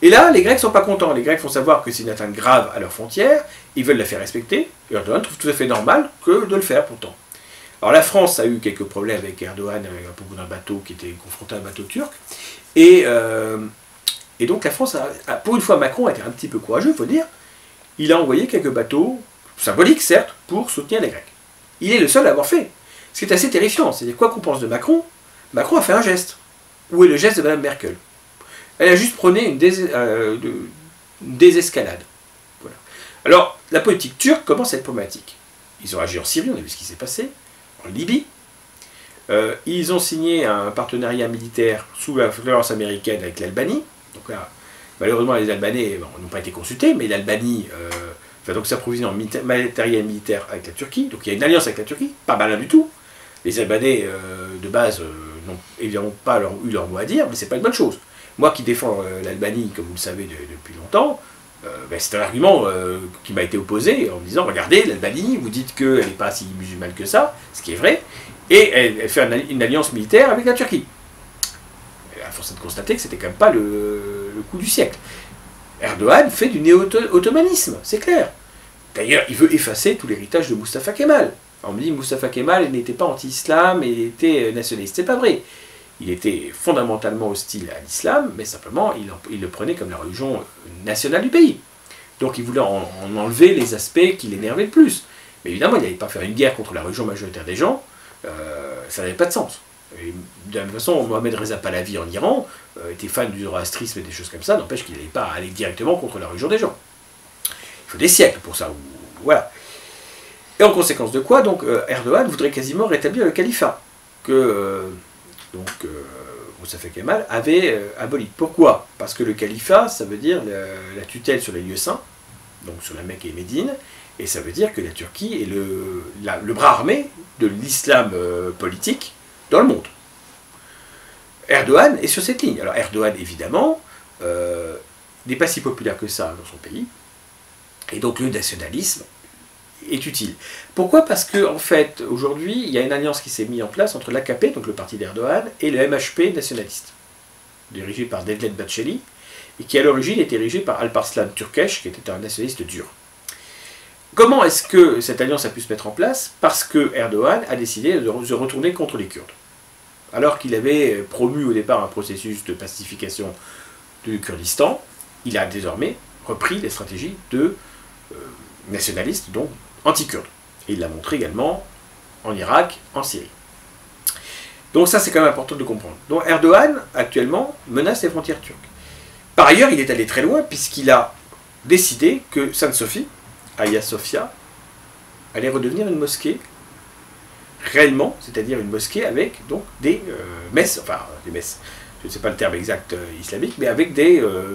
Et là, les Grecs ne sont pas contents. Les Grecs font savoir que c'est une atteinte grave à leurs frontières, ils veulent la faire respecter, et Erdogan trouve tout à fait normal que de le faire pourtant. Alors la France a eu quelques problèmes avec Erdogan, à propos d'un bateau qui était confronté à un bateau turc, et donc la France, pour une fois Macron a été un petit peu courageux, il faut dire, il a envoyé quelques bateaux, symboliques certes, pour soutenir les Grecs. Il est le seul à l'avoir fait. Ce qui est assez terrifiant, c'est-à-dire quoi qu'on pense de Macron, Macron a fait un geste. Où est le geste de Mme Merkel? Elle a juste prôné une désescalade. Voilà. Alors, la politique turque commence à être problématique. Ils ont agi en Syrie, on a vu ce qui s'est passé, en Libye. Ils ont signé un partenariat militaire sous l'influence américaine avec l'Albanie. Donc là, malheureusement, les Albanais n'ont pas été consultés, mais l'Albanie va donc s'approvisionner en matériel militaire avec la Turquie. Donc il y a une alliance avec la Turquie, pas malin du tout. Les Albanais, de base, n'ont évidemment pas eu leur mot à dire, mais c'est pas une bonne chose. Moi qui défends l'Albanie, comme vous le savez depuis longtemps, c'est un argument qui m'a été opposé en me disant, regardez, l'Albanie, vous dites qu'elle n'est pas si musulmane que ça, ce qui est vrai, et elle fait une alliance militaire avec la Turquie. Et à force de constater que c'était quand même pas le coup du siècle. Erdogan fait du néo-ottomanisme, c'est clair. D'ailleurs, il veut effacer tout l'héritage de Mustafa Kemal. On me dit Mustafa Kemal n'était pas anti-islam et il était nationaliste. C'est pas vrai. Il était fondamentalement hostile à l'islam, mais simplement il le prenait comme la religion nationale du pays. Donc il voulait en enlever les aspects qui l'énervaient le plus. Mais évidemment, il n'allait pas faire une guerre contre la religion majoritaire des gens, ça n'avait pas de sens. Et de la même façon, Mohamed Reza Pahlavi en Iran était fan du zoroastrisme et des choses comme ça, n'empêche qu'il n'allait pas aller directement contre la religion des gens. Il faut des siècles pour ça. Voilà. Et en conséquence de quoi, donc, Erdogan voudrait quasiment rétablir le califat que Mustafa Kemal avait aboli. Pourquoi? Parce que le califat, ça veut dire la tutelle sur les lieux saints, donc sur la Mecque et Médine, et ça veut dire que la Turquie est le bras armé de l'islam politique dans le monde. Erdogan est sur cette ligne. Alors Erdogan, évidemment, n'est pas si populaire que ça dans son pays. Et donc le nationalisme est utile. Pourquoi? Parce que en fait, aujourd'hui, il y a une alliance qui s'est mise en place entre l'AKP, donc le parti d'Erdogan, et le MHP nationaliste, dirigé par Devlet Bahçeli, et qui à l'origine était dirigé par Alparslan Türkeş, qui était un nationaliste dur. Comment est-ce que cette alliance a pu se mettre en place? Parce que Erdogan a décidé de se retourner contre les Kurdes. Alors qu'il avait promu au départ un processus de pacification du Kurdistan, il a désormais repris les stratégies de nationalistes, donc anti-kurdes. Et il l'a montré également en Irak, en Syrie. Donc ça, c'est quand même important de comprendre. Donc Erdogan, actuellement, menace les frontières turques. Par ailleurs, il est allé très loin, puisqu'il a décidé que Sainte Sophie, Hagia Sophia, allait redevenir une mosquée, réellement, c'est-à-dire une mosquée avec donc des messes, enfin des messes, je ne sais pas le terme exact islamique, mais avec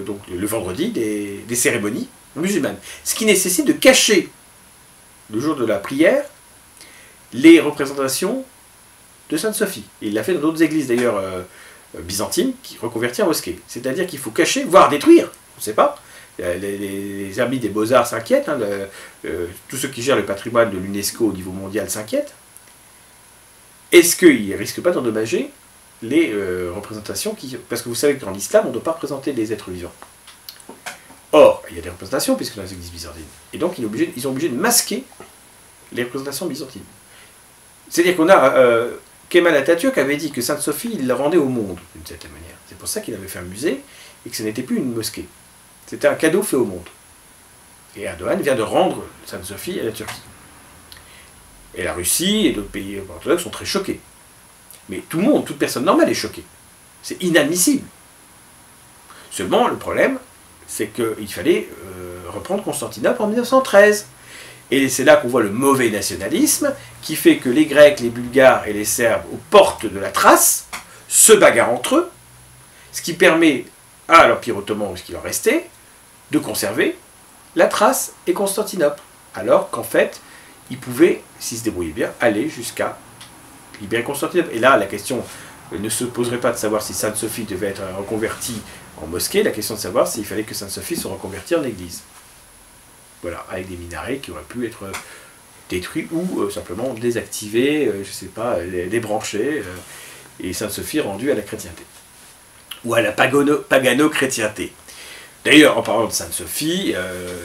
donc, le vendredi, des cérémonies musulmanes. Ce qui nécessite de cacher, le jour de la prière, les représentations de Sainte Sophie. Et il l'a fait dans d'autres églises d'ailleurs byzantines qui reconverties en mosquées. C'est-à-dire qu'il faut cacher, voire détruire, on ne sait pas. Les amis des Beaux-Arts s'inquiètent, hein, tous ceux qui gèrent le patrimoine de l'UNESCO au niveau mondial s'inquiètent. Est-ce qu'ils ne risquent pas d'endommager les représentations parce que vous savez que dans l'islam, on ne doit pas représenter des êtres vivants. Or, il y a des représentations, puisque dans les églises byzantines. Et donc, ils sont obligés de masquer les représentations byzantines. C'est-à-dire qu'on a... Kemal Atatürk avait dit que Sainte Sophie, il la rendait au monde, d'une certaine manière. C'est pour ça qu'il avait fait un musée, et que ce n'était plus une mosquée. C'était un cadeau fait au monde. Et Erdogan vient de rendre Sainte Sophie à la Turquie. Et la Russie et d'autres pays orthodoxes sont très choqués. Mais tout le monde, toute personne normale est choquée. C'est inadmissible. Seulement, le problème, c'est qu'il fallait reprendre Constantinople en 1913. Et c'est là qu'on voit le mauvais nationalisme, qui fait que les Grecs, les Bulgares et les Serbes, aux portes de la Thrace, se bagarrent entre eux, ce qui permet à l'Empire ottoman, ou ce qui leur restait, de conserver la Thrace et Constantinople. Alors qu'en fait, ils pouvaient, s'ils se débrouillaient bien, aller jusqu'à libérer Constantinople. Et là, la question ne se poserait pas de savoir si Sainte Sophie devait être reconvertie en mosquée, la question de savoir s'il fallait que Sainte Sophie soit reconvertie en église. Voilà, avec des minarets qui auraient pu être détruits ou simplement désactivés, je ne sais pas, débranchés, et Sainte Sophie rendue à la chrétienté. Ou à la pagano-chrétienté. D'ailleurs, en parlant de Sainte Sophie,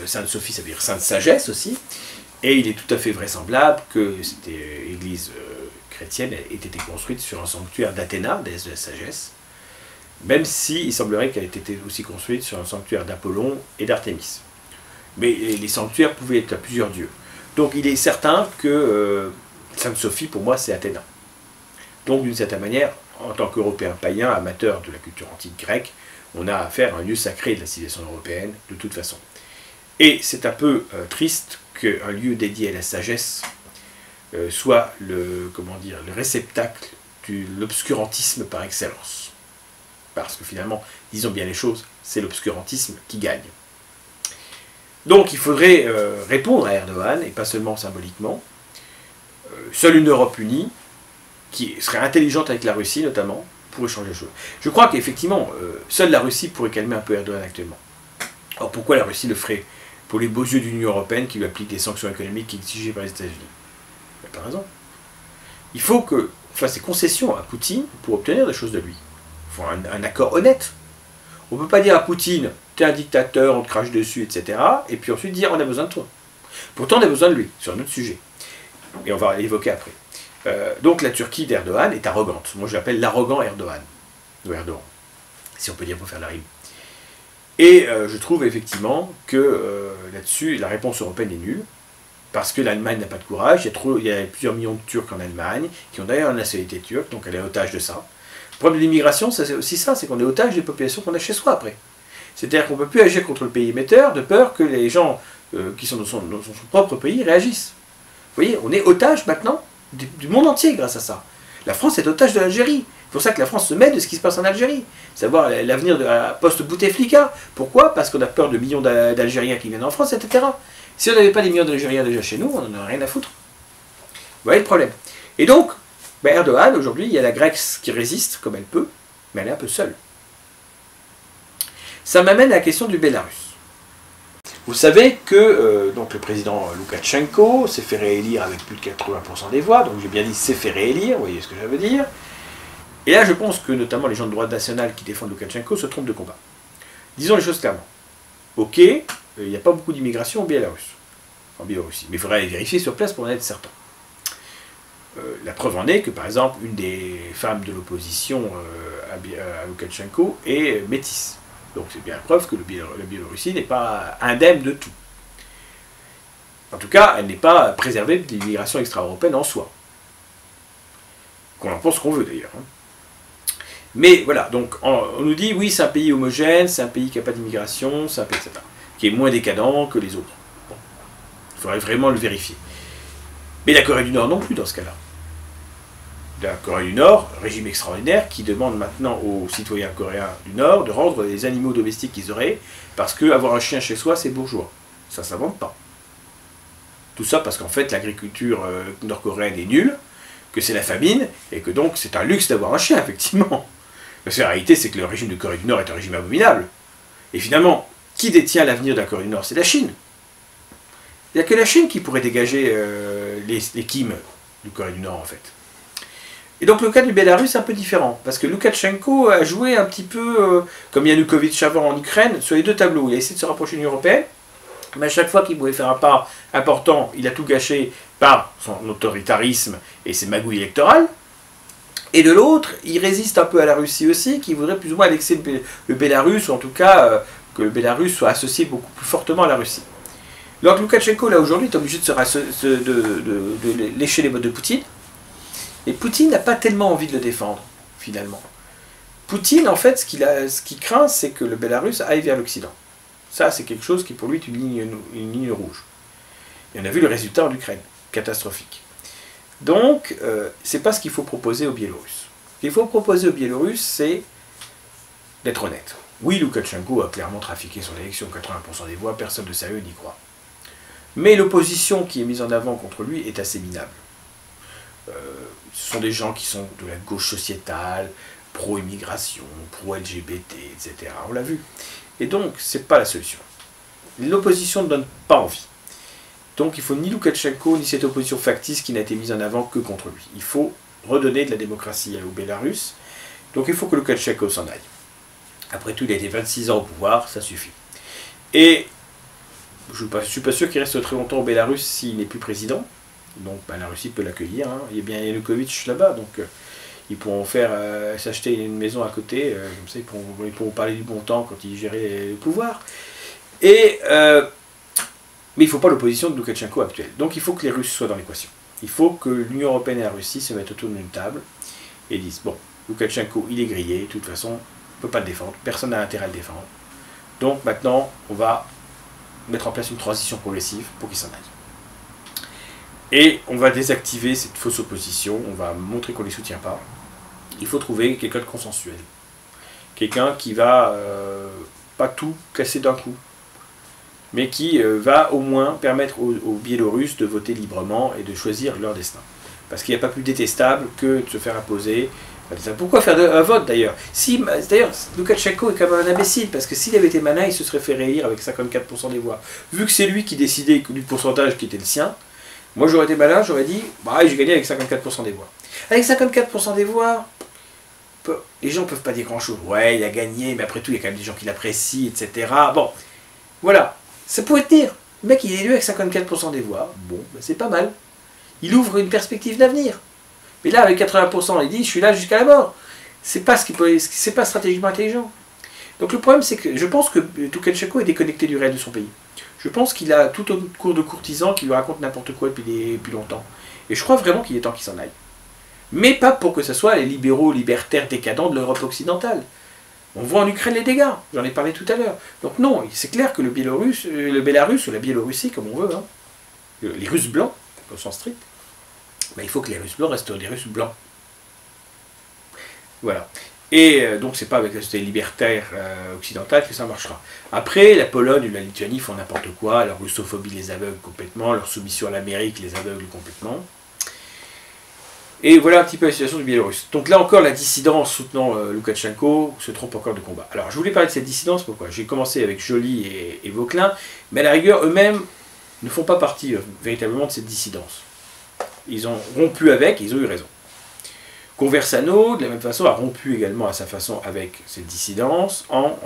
ça veut dire Sainte Sagesse aussi, et il est tout à fait vraisemblable que cette église chrétienne ait été construite sur un sanctuaire d'Athéna, déesse de la sagesse, même s'il semblerait qu'elle ait été aussi construite sur un sanctuaire d'Apollon et d'Artémis. Mais les sanctuaires pouvaient être à plusieurs dieux. Donc il est certain que Sainte Sophie, pour moi, c'est Athéna. Donc d'une certaine manière, en tant qu'Européen païen, amateur de la culture antique grecque, on a affaire à un lieu sacré de la civilisation européenne, de toute façon. Et c'est un peu triste qu'un lieu dédié à la sagesse soit le réceptacle de l'obscurantisme par excellence. Parce que finalement, disons bien les choses, c'est l'obscurantisme qui gagne. Donc il faudrait répondre à Erdogan, et pas seulement symboliquement. Seule une Europe unie, qui serait intelligente avec la Russie notamment, pourrait changer les choses. Je crois qu'effectivement, seule la Russie pourrait calmer un peu Erdogan actuellement. Alors pourquoi la Russie le ferait? Pour les beaux yeux de l'Union européenne qui lui applique des sanctions économiques exigées par les États-Unis. Il n'a pas raison. Il faut qu'on fasse des concessions à Poutine pour obtenir des choses de lui. Il faut un accord honnête. On ne peut pas dire à Poutine, t'es un dictateur, on te crache dessus, etc. Et puis ensuite dire, on a besoin de toi. Pourtant, on a besoin de lui, sur un autre sujet. Et on va l'évoquer après. Donc la Turquie d'Erdogan est arrogante. Moi, je l'appelle l'arrogant Erdogan. Ou Erdogan, si on peut dire pour faire la rime. Et je trouve effectivement que là-dessus, la réponse européenne est nulle. Parce que l'Allemagne n'a pas de courage. Il y a plusieurs millions de Turcs en Allemagne, qui ont d'ailleurs la nationalité turque, donc elle est otage de ça. Le problème de l'immigration, c'est aussi ça, c'est qu'on est otage des populations qu'on a chez soi après. C'est-à-dire qu'on ne peut plus agir contre le pays émetteur de peur que les gens qui sont dans son propre pays réagissent. Vous voyez, on est otage maintenant du monde entier grâce à ça. La France est otage de l'Algérie. C'est pour ça que la France se mêle de ce qui se passe en Algérie. Savoir l'avenir de la post-Bouteflika. Pourquoi? Parce qu'on a peur de millions d'Algériens qui viennent en France, etc. Si on n'avait pas des millions d'Algériens déjà chez nous, on n'en aurait rien à foutre. Vous voyez le problème. Et donc, Erdogan, aujourd'hui, il y a la Grèce qui résiste comme elle peut, mais elle est un peu seule. Ça m'amène à la question du Bélarus. Vous savez que donc le président Loukachenko s'est fait réélire avec plus de 80% des voix, donc j'ai bien dit s'est fait réélire, vous voyez ce que ça veut dire. Et là je pense que notamment les gens de droite nationale qui défendent Loukachenko se trompent de combat. Disons les choses clairement. Ok, il n'y a pas beaucoup d'immigration en Biélorussie, mais il faudrait aller vérifier sur place pour en être certain. La preuve en est que par exemple une des femmes de l'opposition à Loukachenko est métisse. Donc c'est bien la preuve que la Biélorussie n'est pas indemne de tout. En tout cas, elle n'est pas préservée de l'immigration extra-européenne en soi. Qu'on en pense qu'on veut d'ailleurs. Mais voilà, donc on nous dit oui, c'est un pays homogène, c'est un pays qui n'a pas d'immigration, c'est un pays, etc., qui est moins décadent que les autres. Bon. Il faudrait vraiment le vérifier. Mais la Corée du Nord non plus dans ce cas-là. La Corée du Nord, régime extraordinaire, qui demande maintenant aux citoyens coréens du Nord de rendre les animaux domestiques qu'ils auraient, parce qu'avoir un chien chez soi, c'est bourgeois. Ça ne s'invente pas. Tout ça parce qu'en fait, l'agriculture nord-coréenne est nulle, que c'est la famine, et que donc c'est un luxe d'avoir un chien, effectivement. Parce que la réalité, c'est que le régime de Corée du Nord est un régime abominable. Et finalement, qui détient l'avenir de la Corée du Nord? C'est la Chine. Il n'y a que la Chine qui pourrait dégager les Kim du Corée du Nord, en fait. Et donc le cas du Bélarus est un peu différent, parce que Loukachenko a joué un petit peu, comme Yanukovych avant en Ukraine, sur les deux tableaux. Il a essayé de se rapprocher de l'Union européenne, mais à chaque fois qu'il pouvait faire un pas important, il a tout gâché par son autoritarisme et ses magouilles électorales. Et de l'autre, il résiste un peu à la Russie aussi, qui voudrait plus ou moins annexer le Bélarus, ou en tout cas que le Bélarus soit associé beaucoup plus fortement à la Russie. Donc Loukachenko, là aujourd'hui, est obligé de lécher les bottes de Poutine. Et Poutine n'a pas tellement envie de le défendre, finalement. Poutine, en fait, ce qu'il craint, c'est que le Bélarus aille vers l'Occident. Ça, c'est quelque chose qui, pour lui, est une ligne rouge. Et on a vu le résultat en Ukraine, catastrophique. Donc, c'est pas ce qu'il faut proposer aux Biélorusses. Ce qu'il faut proposer aux Biélorusses, c'est d'être honnête. Oui, Loukachenko a clairement trafiqué son élection, 80% des voix, personne de sérieux n'y croit. Mais l'opposition qui est mise en avant contre lui est assez minable. Ce sont des gens qui sont de la gauche sociétale, pro-immigration, pro-LGBT, etc. On l'a vu. Et donc, c'est pas la solution. L'opposition ne donne pas envie. Donc, il faut ni Loukachenko, ni cette opposition factice qui n'a été mise en avant que contre lui. Il faut redonner de la démocratie au Bélarus. Donc, il faut que Loukachenko s'en aille. Après tout, il a été 26 ans au pouvoir, ça suffit. Et je ne suis pas sûr qu'il reste très longtemps au Bélarus s'il n'est plus président. Donc la Russie peut l'accueillir. Hein. Il y a bien Yanukovych là-bas, donc ils pourront s'acheter une maison à côté, comme ça ils pourront parler du bon temps quand ils géraient le pouvoir. Mais il ne faut pas l'opposition de Loukachenko actuelle. Donc il faut que les Russes soient dans l'équation. Il faut que l'Union européenne et la Russie se mettent autour d'une table et disent, bon, Loukachenko il est grillé, de toute façon, on ne peut pas le défendre, personne n'a intérêt à le défendre. Donc maintenant, on va mettre en place une transition progressive pour qu'il s'en aille. Et on va désactiver cette fausse opposition, on va montrer qu'on ne les soutient pas. Il faut trouver quelqu'un de consensuel. Quelqu'un qui va pas tout casser d'un coup, mais qui va au moins permettre aux Biélorusses de voter librement et de choisir leur destin. Parce qu'il n'y a pas plus détestable que de se faire imposer. Pourquoi faire un vote d'ailleurs? D'ailleurs, Loukachenko est quand même un imbécile, parce que s'il avait été malin, il se serait fait réélire avec 54% des voix. Vu que c'est lui qui décidait du pourcentage qui était le sien, moi j'aurais été malin, j'aurais dit, bah j'ai gagné avec 54% des voix. Avec 54% des voix, les gens ne peuvent pas dire grand chose. Ouais, il a gagné, mais après tout, il y a quand même des gens qui l'apprécient, etc. Bon, voilà, ça pourrait tenir. Le mec, il est élu avec 54% des voix. Bon, ben, c'est pas mal. Il ouvre une perspective d'avenir. Mais là, avec 80%, il dit, je suis là jusqu'à la mort. C'est pas stratégiquement intelligent. Donc le problème, c'est que je pense que Loukachenko est déconnecté du réel de son pays. Je pense qu'il a tout un cours de courtisans qui lui racontent n'importe quoi depuis longtemps. Et je crois vraiment qu'il est temps qu'il s'en aille. Mais pas pour que ce soit les libéraux libertaires décadents de l'Europe occidentale. On voit en Ukraine les dégâts, j'en ai parlé tout à l'heure. Donc non, c'est clair que le Bélarus ou la Biélorussie, comme on veut, hein, les Russes blancs, au sens strict, ben, il faut que les Russes blancs restent des Russes blancs. Voilà. Et donc c'est pas avec la société libertaire occidentale que ça marchera. Après, la Pologne ou la Lituanie font n'importe quoi, leur russophobie les aveugle complètement, leur soumission à l'Amérique les aveugle complètement. Et voilà un petit peu la situation du Biélorusse. Donc là encore, la dissidence soutenant Loukachenko se trompe encore de combat. Alors je voulais parler de cette dissidence, pourquoi? J'ai commencé avec Joly et Vauquelin, mais à la rigueur, eux-mêmes ne font pas partie véritablement de cette dissidence. Ils ont rompu avec, et ils ont eu raison. Conversano, de la même façon, a rompu également à sa façon avec cette dissidence en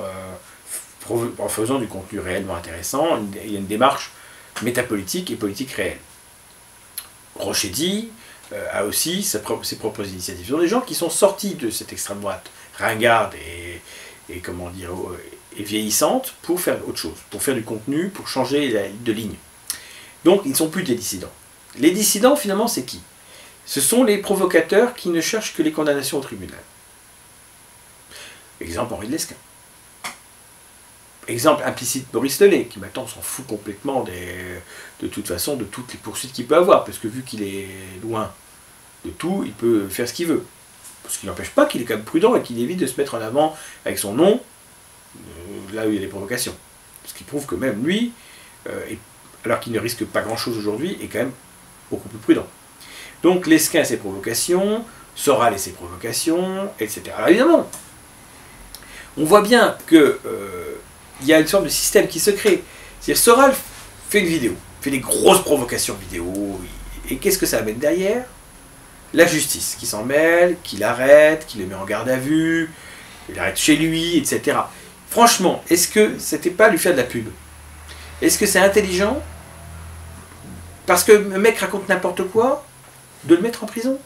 faisant du contenu réellement intéressant. Il y a une démarche métapolitique et politique réelle. Rochedi a aussi ses propres initiatives. Ce sont des gens qui sont sortis de cette extrême droite ringarde et comment dire, et vieillissante pour faire autre chose, pour faire du contenu, pour changer de ligne. Donc ils ne sont plus des dissidents. Les dissidents, finalement, c'est qui? Ce sont les provocateurs qui ne cherchent que les condamnations au tribunal. Exemple, Henri de Lesquen. Exemple implicite, Boris Lelay, qui maintenant s'en fout complètement de toute façon de toutes les poursuites qu'il peut avoir, parce que vu qu'il est loin de tout, il peut faire ce qu'il veut. Ce qui n'empêche pas qu'il est quand même prudent et qu'il évite de se mettre en avant avec son nom, là où il y a des provocations. Ce qui prouve que même lui, alors qu'il ne risque pas grand-chose aujourd'hui, est quand même beaucoup plus prudent. Donc Lesquen a ses provocations, Soral et ses provocations, etc. Alors évidemment, on voit bien que il y a une sorte de système qui se crée. C'est-à-dire Soral fait une vidéo, fait des grosses provocations vidéo, et qu'est-ce que ça amène derrière? La justice qui s'en mêle, qui l'arrête, qui le met en garde à vue, il l'arrête chez lui, etc. Franchement, est-ce que c'était pas lui faire de la pub? Est-ce que c'est intelligent? Parce que le mec raconte n'importe quoi, de le mettre en prison?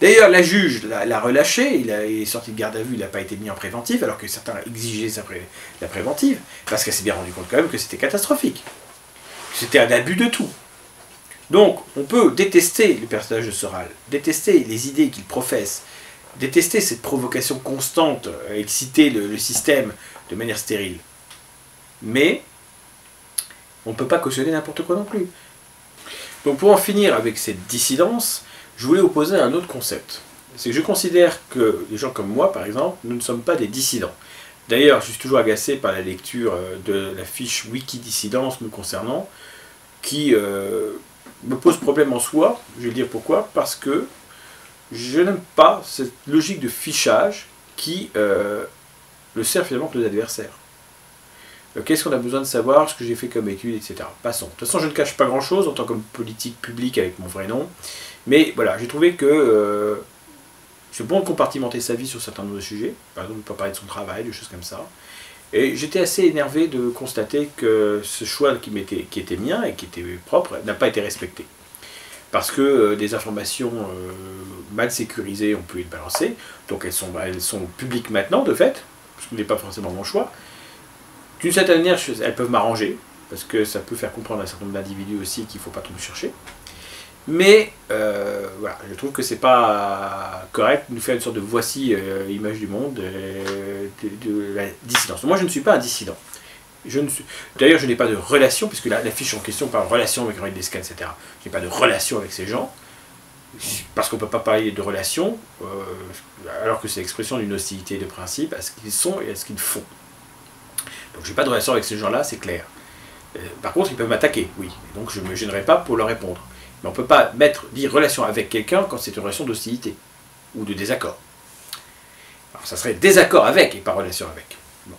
D'ailleurs, la juge l'a relâché, il est sorti de garde à vue, il n'a pas été mis en préventive, alors que certains exigeaient la préventive, parce qu'elle s'est bien rendu compte quand même que c'était catastrophique. C'était un abus de tout. Donc, on peut détester le personnage de Soral, détester les idées qu'il professe, détester cette provocation constante, exciter le système de manière stérile. Mais, on ne peut pas cautionner n'importe quoi non plus. Donc, pour en finir avec cette dissidence, je voulais opposer un autre concept. C'est que je considère que les gens comme moi, par exemple, nous ne sommes pas des dissidents. D'ailleurs, je suis toujours agacé par la lecture de la fiche Wikidissidence me concernant, qui me pose problème en soi. Je vais dire pourquoi. Parce que je n'aime pas cette logique de fichage qui ne sert finalement que nos adversaires. Qu'est-ce qu'on a besoin de savoir, ce que j'ai fait comme étude, etc. Passons. De toute façon, je ne cache pas grand-chose en tant que politique publique avec mon vrai nom. Mais voilà, j'ai trouvé que c'est bon de compartimenter sa vie sur certains de nos sujets. Par exemple, on peut parler de son travail, des choses comme ça. Et j'étais assez énervé de constater que ce choix qui était mien et qui était propre n'a pas été respecté. Parce que des informations mal sécurisées ont pu être balancées. Donc elles sont publiques maintenant, de fait. Ce n'est pas forcément mon choix. D'une certaine manière, elles peuvent m'arranger. Parce que ça peut faire comprendre à un certain nombre d'individus aussi qu'il ne faut pas trop me chercher. Mais voilà, je trouve que c'est pas correct de nous faire une sorte de voici image du monde de la dissidence. Moi, je ne suis pas un dissident. D'ailleurs, je n'ai pas de relation, puisque la fiche en question parle de relation avec Henri de Lesquen, etc. Je n'ai pas de relation avec ces gens, parce qu'on ne peut pas parler de relation, alors que c'est l'expression d'une hostilité de principe à ce qu'ils sont et à ce qu'ils font. Donc, je n'ai pas de relation avec ces gens-là, c'est clair. Par contre, ils peuvent m'attaquer, oui. Donc, je ne me gênerai pas pour leur répondre. Mais on ne peut pas dire relation avec quelqu'un quand c'est une relation d'hostilité ou de désaccord. Alors ça serait désaccord avec et pas relation avec. Bon.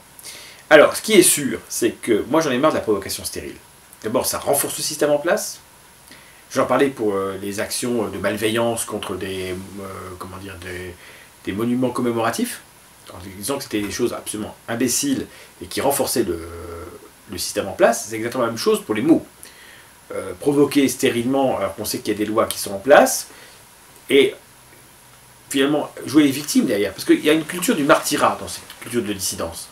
Alors ce qui est sûr, c'est que moi j'en ai marre de la provocation stérile. D'abord ça renforce le système en place. J'en parlais pour les actions de malveillance contre des monuments commémoratifs, en disant que c'était des choses absolument imbéciles et qui renforçaient le système en place. C'est exactement la même chose pour les mots. Provoquer stérilement, alors qu'on sait qu'il y a des lois qui sont en place, et finalement jouer les victimes derrière, parce qu'il y a une culture du martyrat dans cette culture de dissidence.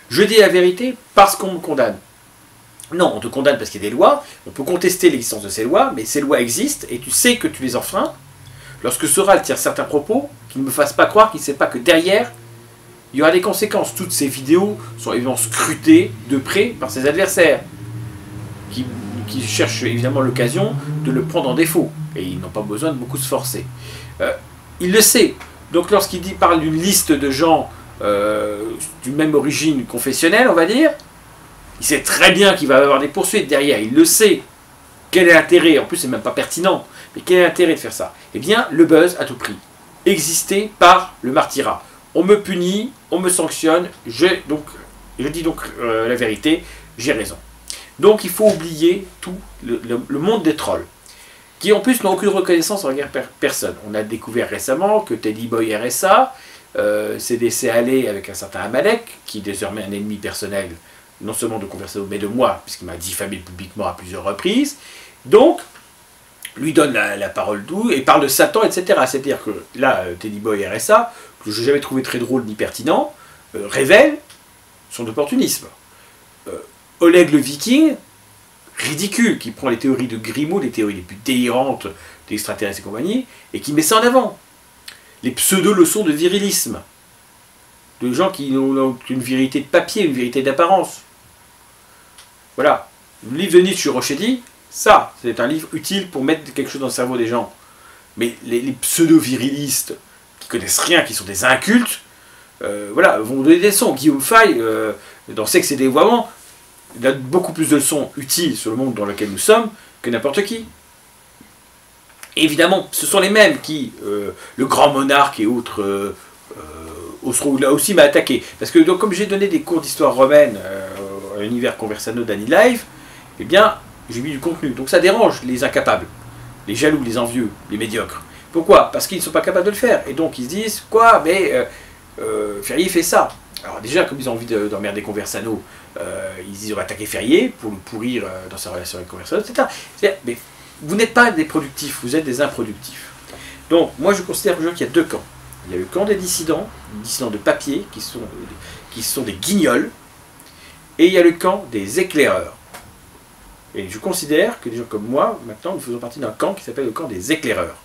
Je dis la vérité parce qu'on me condamne. Non, on te condamne parce qu'il y a des lois, on peut contester l'existence de ces lois, mais ces lois existent, et tu sais que tu les enfreins. Lorsque Soral tire certains propos, qu'il ne me fasse pas croire qu'il ne sait pas que derrière, il y aura des conséquences. Toutes ces vidéos sont évidemment scrutées de près par ses adversaires, qui cherchent évidemment l'occasion de le prendre en défaut. Et ils n'ont pas besoin de beaucoup se forcer. Il le sait. Donc lorsqu'il parle d'une liste de gens d'une même origine confessionnelle, on va dire, il sait très bien qu'il va y avoir des poursuites derrière. Il le sait. Quel est l'intérêt? En plus, c'est même pas pertinent. Et quel est l'intérêt de faire ça? Eh bien, le buzz à tout prix. Exister par le martyrat. On me punit, on me sanctionne, je dis donc la vérité, j'ai raison. Donc il faut oublier tout le monde des trolls, qui en plus n'ont aucune reconnaissance envers personne. On a découvert récemment que Teddy Boy RSA s'est laissé aller avec un certain Amalek, qui est désormais un ennemi personnel, non seulement de Conversano, mais de moi, puisqu'il m'a diffamé publiquement à plusieurs reprises. Donc, lui donne la parole douce et parle de Satan, etc. C'est-à-dire que là, Teddy Boy RSA, que je n'ai jamais trouvé très drôle ni pertinent, révèle son opportunisme. Oleg le Viking, ridicule, qui prend les théories de Grimaud, les théories les plus délirantes des extraterrestres et compagnie, et qui met ça en avant. Les pseudo-leçons de virilisme. De gens qui ont une vérité de papier, une vérité d'apparence. Voilà. Le livre de Nietzsche sur Rochedi, ça, c'est un livre utile pour mettre quelque chose dans le cerveau des gens. Mais les pseudo-virilistes, qui connaissent rien, qui sont des incultes, voilà, vont donner des leçons. Guillaume Fay, dans Sexe et Dévoiement, il a beaucoup plus de leçons utiles sur le monde dans lequel nous sommes que n'importe qui. Et évidemment, ce sont les mêmes qui, le grand monarque et autres, là aussi m'a attaqué. Parce que donc, comme j'ai donné des cours d'histoire romaine à l'univers Conversano d'AniLive, eh bien, j'ai mis du contenu. Donc ça dérange les incapables, les jaloux, les envieux, les médiocres. Pourquoi? Parce qu'ils ne sont pas capables de le faire. Et donc ils se disent, quoi, mais Ferrier fait ça. Alors déjà, comme ils ont envie d'emmerder Conversano, ils disent on va attaquer Ferrier pour le pourrir dans sa relation avec Conversano, etc. Mais vous n'êtes pas des productifs, vous êtes des improductifs. Donc moi je considère qu'il y a deux camps. Il y a le camp des dissidents de papier, qui sont des guignols, et il y a le camp des éclaireurs. Et je considère que des gens comme moi, maintenant, nous faisons partie d'un camp qui s'appelle le camp des éclaireurs.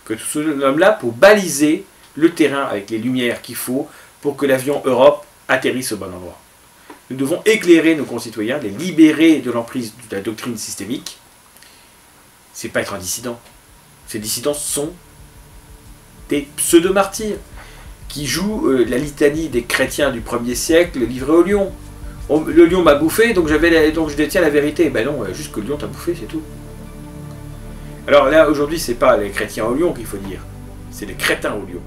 Que nous sommes là pour baliser le terrain avec les lumières qu'il faut pour que l'avion Europe atterrisse au bon endroit. Nous devons éclairer nos concitoyens, les libérer de l'emprise de la doctrine systémique. C'est pas être un dissident. Ces dissidents sont des pseudo-martyrs qui jouent la litanie des chrétiens du 1er siècle livrés au lion. Le lion m'a bouffé, donc je détiens la vérité. Ben non, juste que le lion t'a bouffé, c'est tout. Alors là, aujourd'hui, c'est pas les chrétiens au lion qu'il faut dire, c'est les crétins au lion.